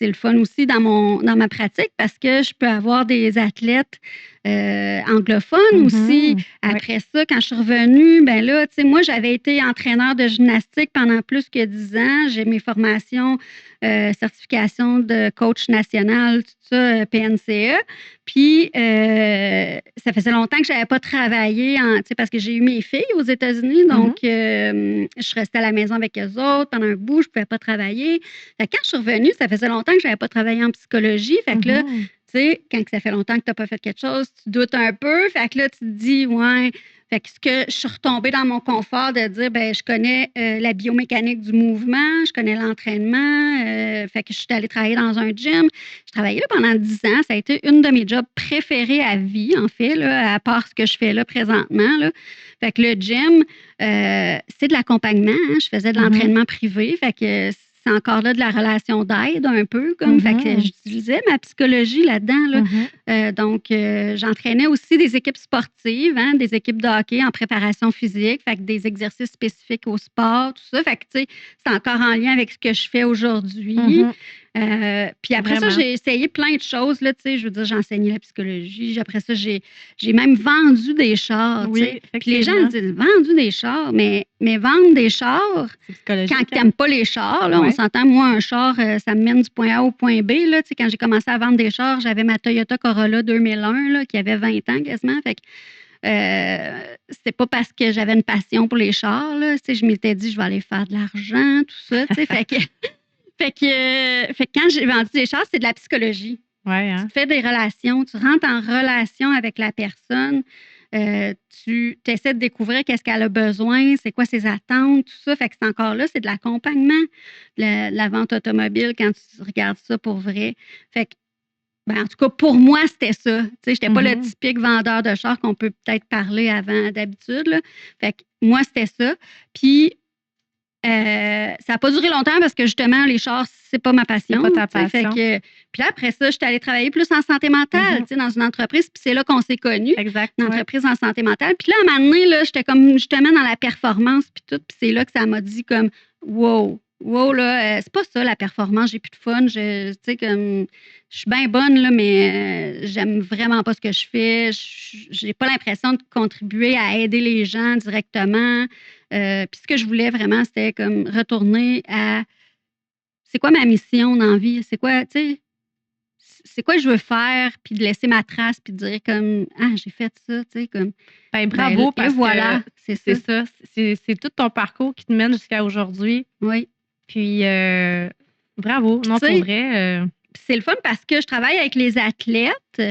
le fun aussi dans ma pratique parce que je peux avoir des athlètes anglophones aussi. Après ça, quand je suis revenue, ben là, tu sais, moi, j'avais été entraîneur de gymnastique pendant plus que 10 ans. J'ai mes formations, certification de coach national, tout ça, PNCE. Puis, ça faisait longtemps que je n'avais pas travaillé, tu sais, parce que j'ai eu mes filles aux États-Unis. Donc, je suis restée à la maison avec eux autres pendant un bout. Je ne pouvais pas travailler. Fait que quand je suis revenue, ça faisait longtemps que je n'avais pas travaillé en psychologie. Fait que là, tu sais, quand ça fait longtemps que tu n'as pas fait quelque chose, tu doutes un peu. Fait que là, tu te dis, ouais. Fait que je suis retombée dans mon confort de dire, ben je connais la biomécanique du mouvement, je connais l'entraînement. Fait que je suis allée travailler dans un gym. Je travaillais là pendant 10 ans. Ça a été une de mes jobs préférés à vie, en fait, là, à part ce que je fais là présentement, là. Fait que le gym, c'est de l'accompagnement, hein. Je faisais de l'entraînement privé. Fait que c'est encore là de la relation d'aide un peu, comme. Fait que j'utilisais ma psychologie là-dedans, là. Donc, j'entraînais aussi des équipes sportives, hein, des équipes de hockey en préparation physique, fait que des exercices spécifiques au sport, tout ça. Fait que, tu sais, c'est encore en lien avec ce que je fais aujourd'hui. Puis après ça, j'ai essayé plein de choses, là, tu sais, je veux dire, j'ai enseigné la psychologie. Après ça, j'ai même vendu des chars, tu sais. Puis les gens me disent, vendu des chars, mais vendre des chars, quand tu n'aimes pas les chars, là, on s'entend, moi, un char, ça me mène du point A au point B, là, tu sais, quand j'ai commencé à vendre des chars, j'avais ma Toyota Corolla 2001, là, qui avait 20 ans quasiment, fait que c'est pas parce que j'avais une passion pour les chars, là, tu sais, je m'étais dit, je vais aller faire de l'argent, tout ça, tu sais, fait que quand j'ai vendu des chars, c'est de la psychologie. Hein? Tu fais des relations, tu rentres en relation avec la personne, tu essaies de découvrir qu'est-ce qu'elle a besoin, c'est quoi ses attentes, tout ça. Fait que c'est encore là, c'est de l'accompagnement, la vente automobile quand tu regardes ça pour vrai. Fait que, ben, en tout cas, pour moi, c'était ça. Tu sais, j'étais pas le typique vendeur de chars qu'on peut peut-être parler avant d'habitude, là. Fait que moi, c'était ça. Puis, ça n'a pas duré longtemps parce que justement, les chars, c'est pas ma passion. C'est pas ta passion. Puis là, après ça, j'étais allée travailler plus en santé mentale, tu sais, dans une entreprise. Puis c'est là qu'on s'est connus. Exact. Une entreprise en santé mentale. Puis là, à un moment donné, là, j'étais comme justement dans la performance puis tout. Puis c'est là que ça m'a dit comme, wow, là, c'est pas ça la performance, j'ai plus de fun. Tu sais, comme, je suis bien bonne, là, mais j'aime vraiment pas ce que je fais. J'ai pas l'impression de contribuer à aider les gens directement. Puis ce que je voulais vraiment, c'était comme retourner à c'est quoi ma mission dans la vie? C'est quoi, tu sais, c'est quoi je veux faire? Puis de laisser ma trace, puis de dire comme ah, j'ai fait ça, tu sais, comme. Ben, bravo, parce voilà, que c'est ça. C'est tout ton parcours qui te mène jusqu'à aujourd'hui. Oui. Puis bravo. Non, pour vrai. C'est le fun parce que je travaille avec les athlètes,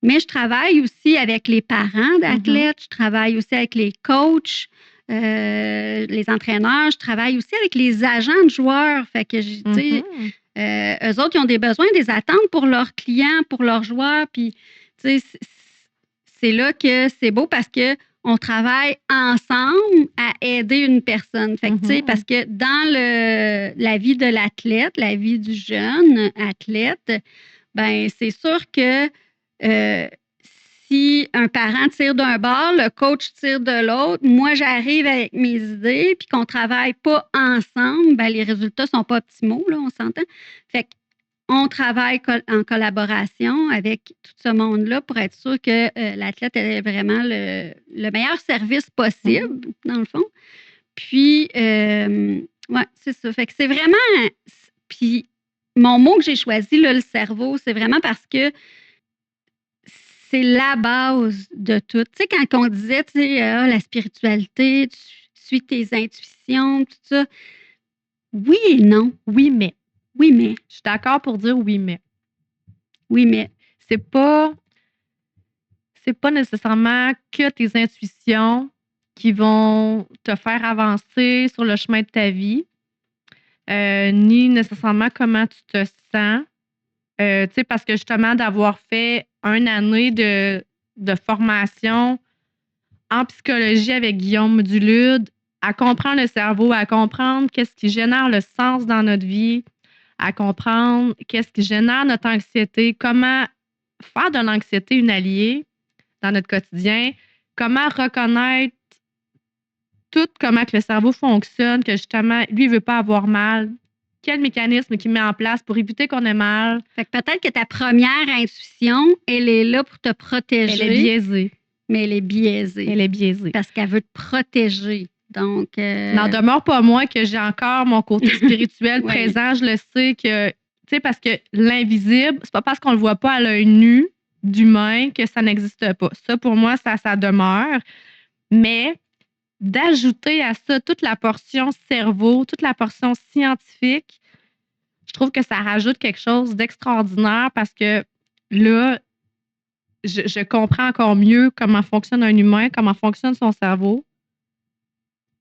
mais je travaille aussi avec les parents d'athlètes, je travaille aussi avec les coachs. Les entraîneurs, je travaille aussi avec les agents de joueurs. Fait que, tu sais, eux autres, ils ont des besoins, des attentes pour leurs clients, pour leurs joueurs. Puis, tu sais, c'est là que c'est beau parce qu'on travaille ensemble à aider une personne. Fait que, tu sais, parce que dans la vie de l'athlète, la vie du jeune athlète, ben c'est sûr que si un parent tire d'un bord, le coach tire de l'autre, moi, j'arrive avec mes idées, puis qu'on ne travaille pas ensemble, ben, les résultats ne sont pas optimaux, là, on s'entend. Fait qu'on travaille en collaboration avec tout ce monde-là pour être sûr que l'athlète ait vraiment le meilleur service possible, dans le fond. Puis, ouais, c'est ça. Fait que c'est vraiment. Puis, mon mot que j'ai choisi, là, le cerveau, c'est vraiment parce que c'est la base de tout. Tu sais, quand on disait, tu sais, la spiritualité, tu suis tes intuitions, tout ça. Oui et non. Oui, mais. Oui, mais. Je suis d'accord pour dire oui, mais. Oui, mais c'est pas nécessairement que tes intuitions qui vont te faire avancer sur le chemin de ta vie, ni nécessairement comment tu te sens. Tu sais, parce que justement, d'avoir fait une année de formation en psychologie avec Guillaume Dulude, à comprendre le cerveau, à comprendre qu'est-ce qui génère le sens dans notre vie, à comprendre qu'est-ce qui génère notre anxiété, comment faire de l'anxiété une alliée dans notre quotidien, comment reconnaître tout comment que le cerveau fonctionne, que justement, lui, il veut pas avoir mal. Quel mécanisme qu'il met en place pour éviter qu'on ait mal. Fait que peut-être que ta première intuition, elle est là pour te protéger. Elle est biaisée. Mais elle est biaisée. Elle est biaisée. Parce qu'elle veut te protéger. Donc. N'en demeure pas moins que j'ai encore mon côté spirituel présent. Je le sais que. Tu sais, parce que l'invisible, c'est pas parce qu'on le voit pas à l'œil nu d'humain que ça n'existe pas. Ça, pour moi, ça demeure. Mais d'ajouter à ça toute la portion cerveau, toute la portion scientifique, je trouve que ça rajoute quelque chose d'extraordinaire parce que là, je comprends encore mieux comment fonctionne un humain, comment fonctionne son cerveau.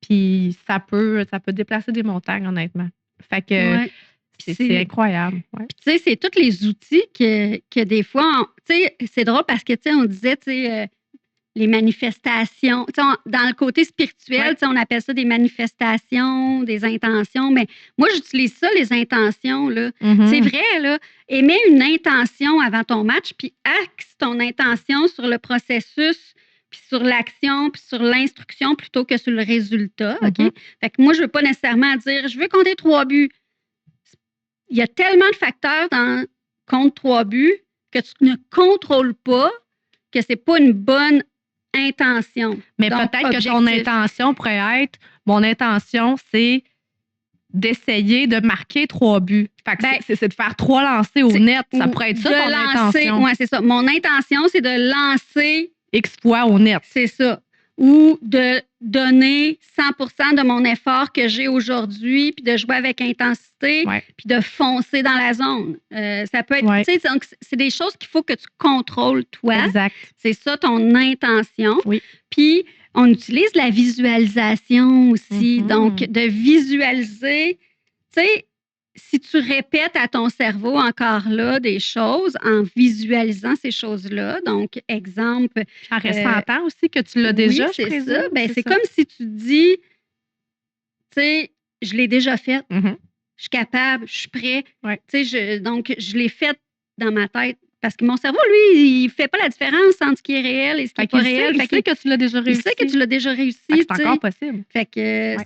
Puis ça peut déplacer des montagnes, honnêtement. Fait que c'est incroyable. Ouais. Tu sais, c'est tous les outils que des fois, tu sais, c'est drôle parce que, tu sais, on disait, tu sais, les manifestations. Dans le côté spirituel, on appelle ça des manifestations, des intentions. Mais moi, j'utilise ça, les intentions. Là. Mm-hmm. C'est vrai, là. Émets une intention avant ton match, puis axe ton intention sur le processus, puis sur l'action, puis sur l'instruction plutôt que sur le résultat. Mm-hmm. OK? Fait que moi, je ne veux pas nécessairement dire je veux compter 3 buts. Il y a tellement de facteurs dans compte 3 buts que tu ne contrôles pas, que ce n'est pas une bonne intention. Mais donc, peut-être que ton intention pourrait être, mon intention, c'est d'essayer de marquer 3 buts. Fait que c'est de faire 3 lancers au net. Ça pourrait être ça, ton intention. Oui, c'est ça. Mon intention, c'est de lancer X fois au net. C'est ça. Ou de donner 100% de mon effort que j'ai aujourd'hui, puis de jouer avec intensité, puis de foncer dans la zone. Ça peut être, tu sais, donc c'est des choses qu'il faut que tu contrôles toi. Exact. C'est ça ton intention. Oui. Puis on utilise la visualisation aussi. Mm-hmm. Donc de visualiser, tu sais, si tu répètes à ton cerveau encore là des choses en visualisant ces choses-là, donc exemple... En ressentant aussi que tu l'as déjà, c'est ça. Ben, c'est comme si tu dis, tu sais, je l'ai déjà fait, je suis capable, je suis prêt. Tu sais, donc, je l'ai fait dans ma tête. Parce que mon cerveau, lui, il ne fait pas la différence entre ce qui est réel et ce qui n'est pas réel. Il sait que tu l'as déjà réussi. Il sait que tu l'as déjà réussi. C'est encore possible. Fait que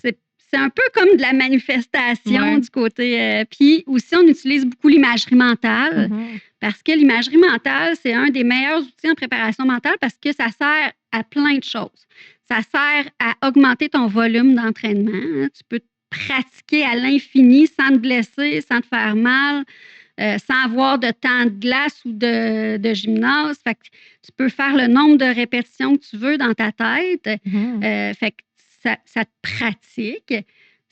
c'est un peu comme de la manifestation du côté. Puis aussi, on utilise beaucoup l'imagerie mentale parce que l'imagerie mentale, c'est un des meilleurs outils en préparation mentale parce que ça sert à plein de choses. Ça sert à augmenter ton volume d'entraînement. Tu peux te pratiquer à l'infini sans te blesser, sans te faire mal, sans avoir de temps de glace ou de gymnase. Fait que tu peux faire le nombre de répétitions que tu veux dans ta tête. Fait que ça te pratique.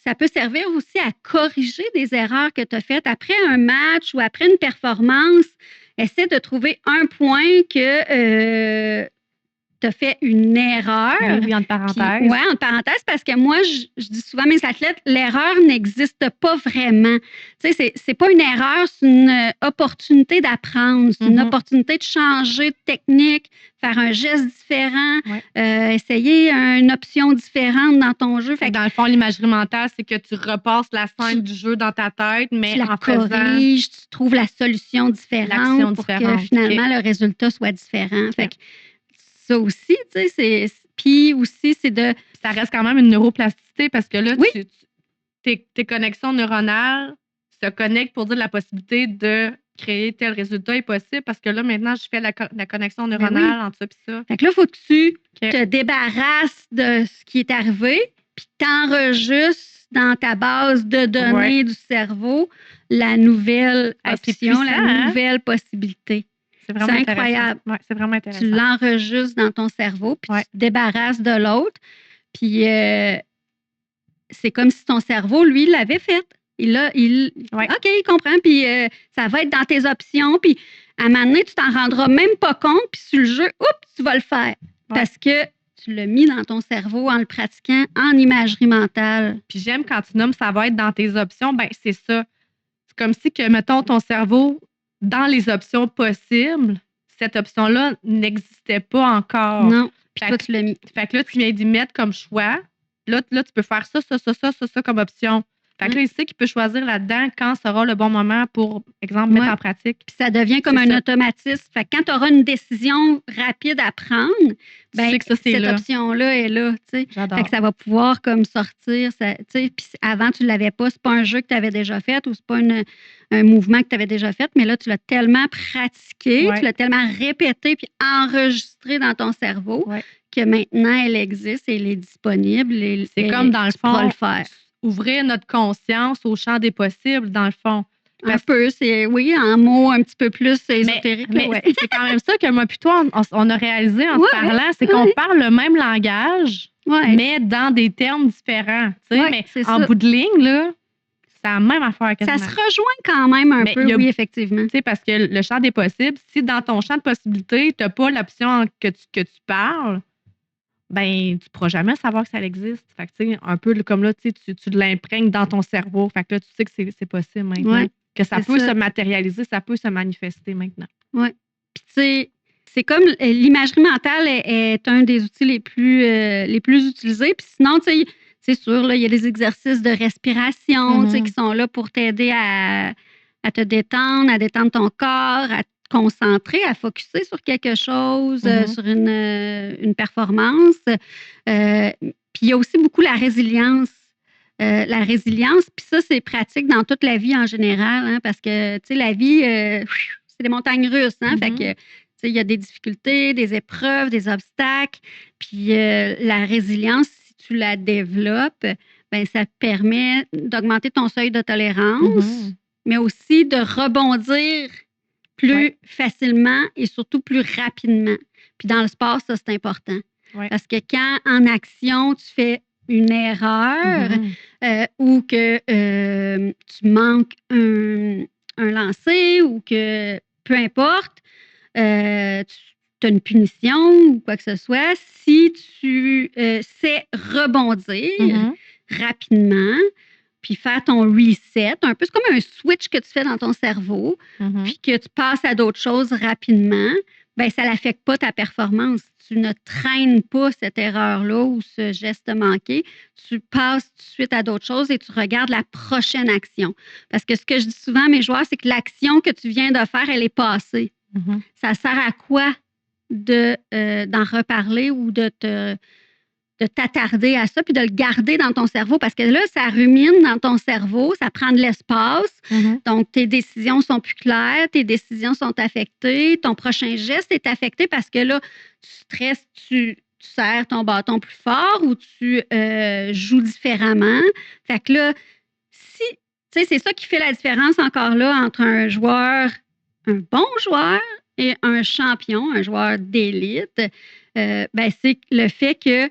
Ça peut servir aussi à corriger des erreurs que tu as faites après un match ou après une performance. Essaie de trouver un point que tu as fait une erreur. Oui, entre parenthèses. Oui, entre parenthèses, parce que moi, je dis souvent à mes athlètes, l'erreur n'existe pas vraiment. Tu sais, c'est pas une erreur, c'est une opportunité d'apprendre, c'est une opportunité de changer de technique, faire un geste différent, essayer une option différente dans ton jeu. Fait que dans le fond, l'imagerie mentale, c'est que tu repasses la scène du jeu dans ta tête, mais tu la corriges, tu trouves la solution différente pour que finalement le résultat soit différent. Fait que ça aussi, tu sais, puis aussi, c'est de... Ça reste quand même une neuroplasticité parce que là, tes connexions neuronales se connectent pour dire la possibilité de créer tel résultat est possible parce que là, maintenant, je fais la connexion neuronale entre ça et ça. Fait que là, il faut que tu te débarrasses de ce qui est arrivé puis t'enregistres dans ta base de données du cerveau la nouvelle option, la nouvelle possibilité. C'est incroyable. Ouais, c'est vraiment intéressant. Tu l'enregistres dans ton cerveau, puis tu te débarrasses de l'autre. Puis c'est comme si ton cerveau, lui, l'avait fait. OK, il comprend. Puis ça va être dans tes options. Puis À un moment donné, tu t'en rendras même pas compte, puis sur le jeu, oups, tu vas le faire. Parce que tu l'as mis dans ton cerveau en le pratiquant en imagerie mentale. Puis j'aime quand tu nommes ça va être dans tes options, ben c'est ça. C'est comme si que, mettons, ton cerveau, dans les options possibles, cette option-là n'existait pas encore. Non, puis toi, tu l'as mis. Fait que là, tu viens d'y mettre comme choix. Là, tu peux faire ça comme option. Fait que là, il sait qu'il peut choisir là-dedans quand sera le bon moment pour, exemple, mettre en pratique. Puis ça devient comme un automatisme. Fait que quand tu auras une décision rapide à prendre, ben, que ça, cette option-là est là. J'adore. Fait que ça va pouvoir comme sortir. Puis avant, tu ne l'avais pas. C'est pas un jeu que tu avais déjà fait ou c'est pas un mouvement que tu avais déjà fait, mais là, tu l'as tellement pratiqué, tu l'as tellement répété puis enregistré dans ton cerveau que maintenant, elle existe et elle est disponible. C'est comme dans le fond, le faire. Ouvrir notre conscience au champ des possibles, dans le fond. Un peu, c'est, en mots un petit peu plus ésotériques. Mais c'est quand même ça que moi puis toi, on a réalisé en se parlant, c'est qu'on parle le même langage, mais dans des termes différents. Mais en bout de ligne, là, c'est la même affaire quasiment. Ça se rejoint quand même un peu, oui, effectivement. Parce que le champ des possibles, si dans ton champ de possibilités, tu n'as pas l'option que tu parles, ben tu ne pourras jamais savoir que ça existe. Fait que, un peu comme là, tu l'imprègnes dans ton cerveau. Fait que là, tu sais que c'est possible maintenant. Que ça peut se matérialiser, ça peut se manifester maintenant. Oui. Puis tu sais, c'est comme l'imagerie mentale est un des outils les plus utilisés. Puis sinon, tu sais, c'est sûr, là, il y a des exercices de respiration qui sont là pour t'aider à te détendre, à détendre ton corps, à te concentrer, à focusser sur quelque chose, sur une performance. Puis il y a aussi beaucoup la résilience. Puis ça, c'est pratique dans toute la vie en général, parce que, tu sais, la vie, c'est des montagnes russes, fait que, tu sais, il y a des difficultés, des épreuves, des obstacles, puis la résilience, si tu la développes, ben ça te permet d'augmenter ton seuil de tolérance, mais aussi de rebondir plus facilement et surtout plus rapidement. Puis dans le sport, ça, c'est important. Parce que quand, en action, tu fais une erreur ou que tu manques un lancer ou que peu importe, tu as une punition ou quoi que ce soit, si tu sais rebondir rapidement, puis faire ton reset, un peu, c'est comme un switch que tu fais dans ton cerveau, puis que tu passes à d'autres choses rapidement, bien, ça n'affecte pas ta performance. Tu ne traînes pas cette erreur-là ou ce geste manqué. Tu passes tout de suite à d'autres choses et tu regardes la prochaine action. Parce que ce que je dis souvent à mes joueurs, c'est que l'action que tu viens de faire, elle est passée. Ça sert à quoi d'en reparler ou de t'attarder à ça puis de le garder dans ton cerveau parce que là, ça rumine dans ton cerveau, ça prend de l'espace. Donc, tes décisions sont plus claires, tes décisions sont affectées, ton prochain geste est affecté parce que là, tu stresses, tu serres ton bâton plus fort ou tu joues différemment. Fait que là, tu sais, c'est ça qui fait la différence encore là entre un bon joueur et un champion, un joueur d'élite. Ben, c'est le fait que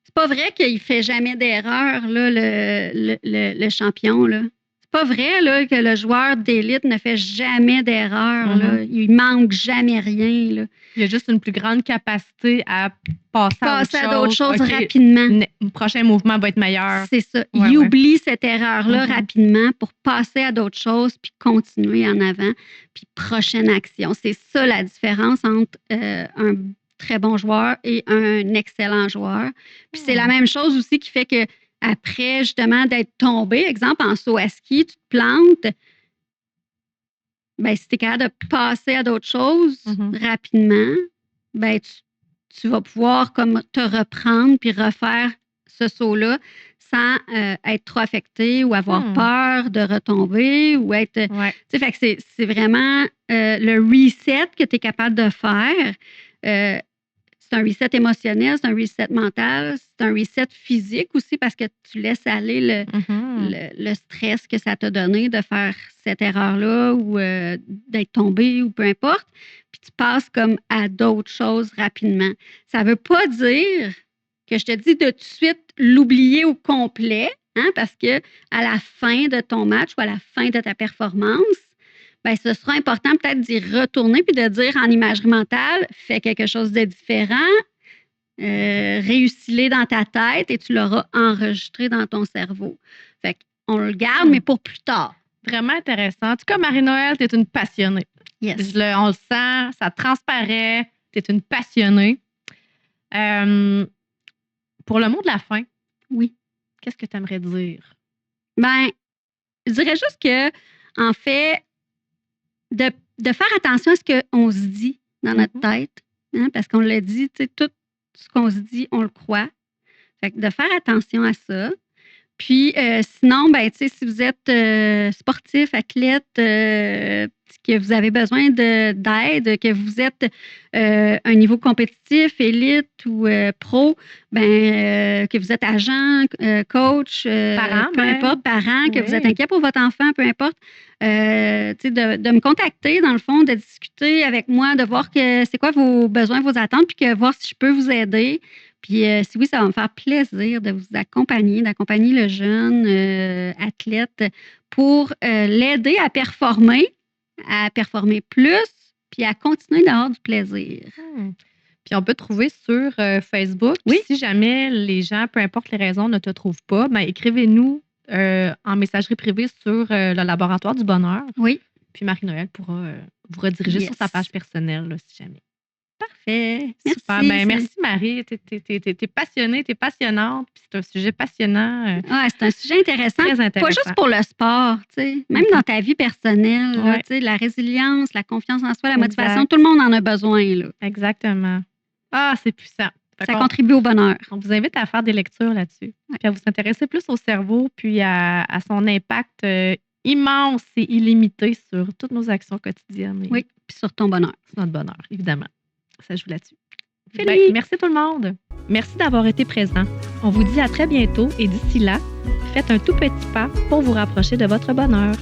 c'est pas vrai qu'il ne fait jamais d'erreur, là, le champion. Là. C'est pas vrai là, que le joueur d'élite ne fait jamais d'erreur. Là. Il manque jamais rien. Là. Il y a juste une plus grande capacité à passer à d'autres choses rapidement. Le prochain mouvement va être meilleur. C'est ça. Il oublie cette erreur-là rapidement pour passer à d'autres choses puis continuer en avant. Puis prochaine action. C'est ça la différence entre un très bon joueur et un excellent joueur. Puis c'est la même chose aussi qui fait que après justement d'être tombé, exemple en saut à ski, tu te plantes, ben si tu es capable de passer à d'autres choses rapidement, ben tu vas pouvoir comme te reprendre puis refaire ce saut-là sans être trop affecté ou avoir peur de retomber ou être... Tu sais, fait que c'est vraiment le reset que tu es capable de faire. C'est un reset émotionnel, c'est un reset mental, c'est un reset physique aussi parce que tu laisses aller le stress que ça t'a donné de faire cette erreur-là ou d'être tombé ou peu importe. Puis tu passes comme à d'autres choses rapidement. Ça ne veut pas dire que je te dis de tout de suite l'oublier au complet, parce que à la fin de ton match ou à la fin de ta performance, bien, ce sera important peut-être d'y retourner puis de dire en imagerie mentale, fais quelque chose de différent, réussis-les dans ta tête et tu l'auras enregistré dans ton cerveau. Fait qu'on le garde, mais pour plus tard. Vraiment intéressant. En tout cas, Marie-Noël, tu es une passionnée. Yes. On le sent, ça transparaît, tu es une passionnée. Pour le mot de la fin, oui. Qu'est-ce que tu aimerais dire? Ben, je dirais juste que, en fait, de faire attention à ce qu'on se dit dans notre tête, hein, parce qu'on l'a dit, tu sais, tout ce qu'on se dit, on le croit. Fait que de faire attention à ça. Puis, sinon, ben, tu sais, si vous êtes sportif, athlète, que vous avez besoin d'aide, que vous êtes un niveau compétitif, élite ou pro, ben, que vous êtes agent, coach, parent, peu importe, parent, que vous êtes inquiet pour votre enfant, peu importe, tu sais, de me contacter, dans le fond, de discuter avec moi, de voir que c'est quoi vos besoins, vos attentes, puis voir si je peux vous aider. Puis si oui, ça va me faire plaisir de vous accompagner, d'accompagner le jeune athlète pour l'aider à performer plus, puis à continuer d'avoir du plaisir. Puis on peut te trouver sur Facebook. Oui. Si jamais les gens, peu importe les raisons, ne te trouvent pas, ben écrivez-nous en messagerie privée sur le Laboratoire du Bonheur. Oui. Puis Marie-Noël pourra vous rediriger sur sa page personnelle, là, si jamais. Parfait. Merci. Super. Ben, merci, Marie. T'es passionnée, t'es passionnante. Puis c'est un sujet passionnant. C'est un sujet intéressant. Très intéressant. Pas juste pour le sport, tu sais. Même dans ta vie personnelle, là, tu sais, la résilience, la confiance en soi, la motivation, tout le monde en a besoin. Là. Exactement. C'est puissant. Ça contribue au bonheur. On vous invite à faire des lectures là-dessus. Puis à vous intéresser plus au cerveau, puis à son impact immense et illimité sur toutes nos actions quotidiennes. Oui, puis sur ton bonheur. Sur notre bonheur, évidemment. Ça joue là-dessus. Ben, merci tout le monde. Merci d'avoir été présent. On vous dit à très bientôt et d'ici là, faites un tout petit pas pour vous rapprocher de votre bonheur.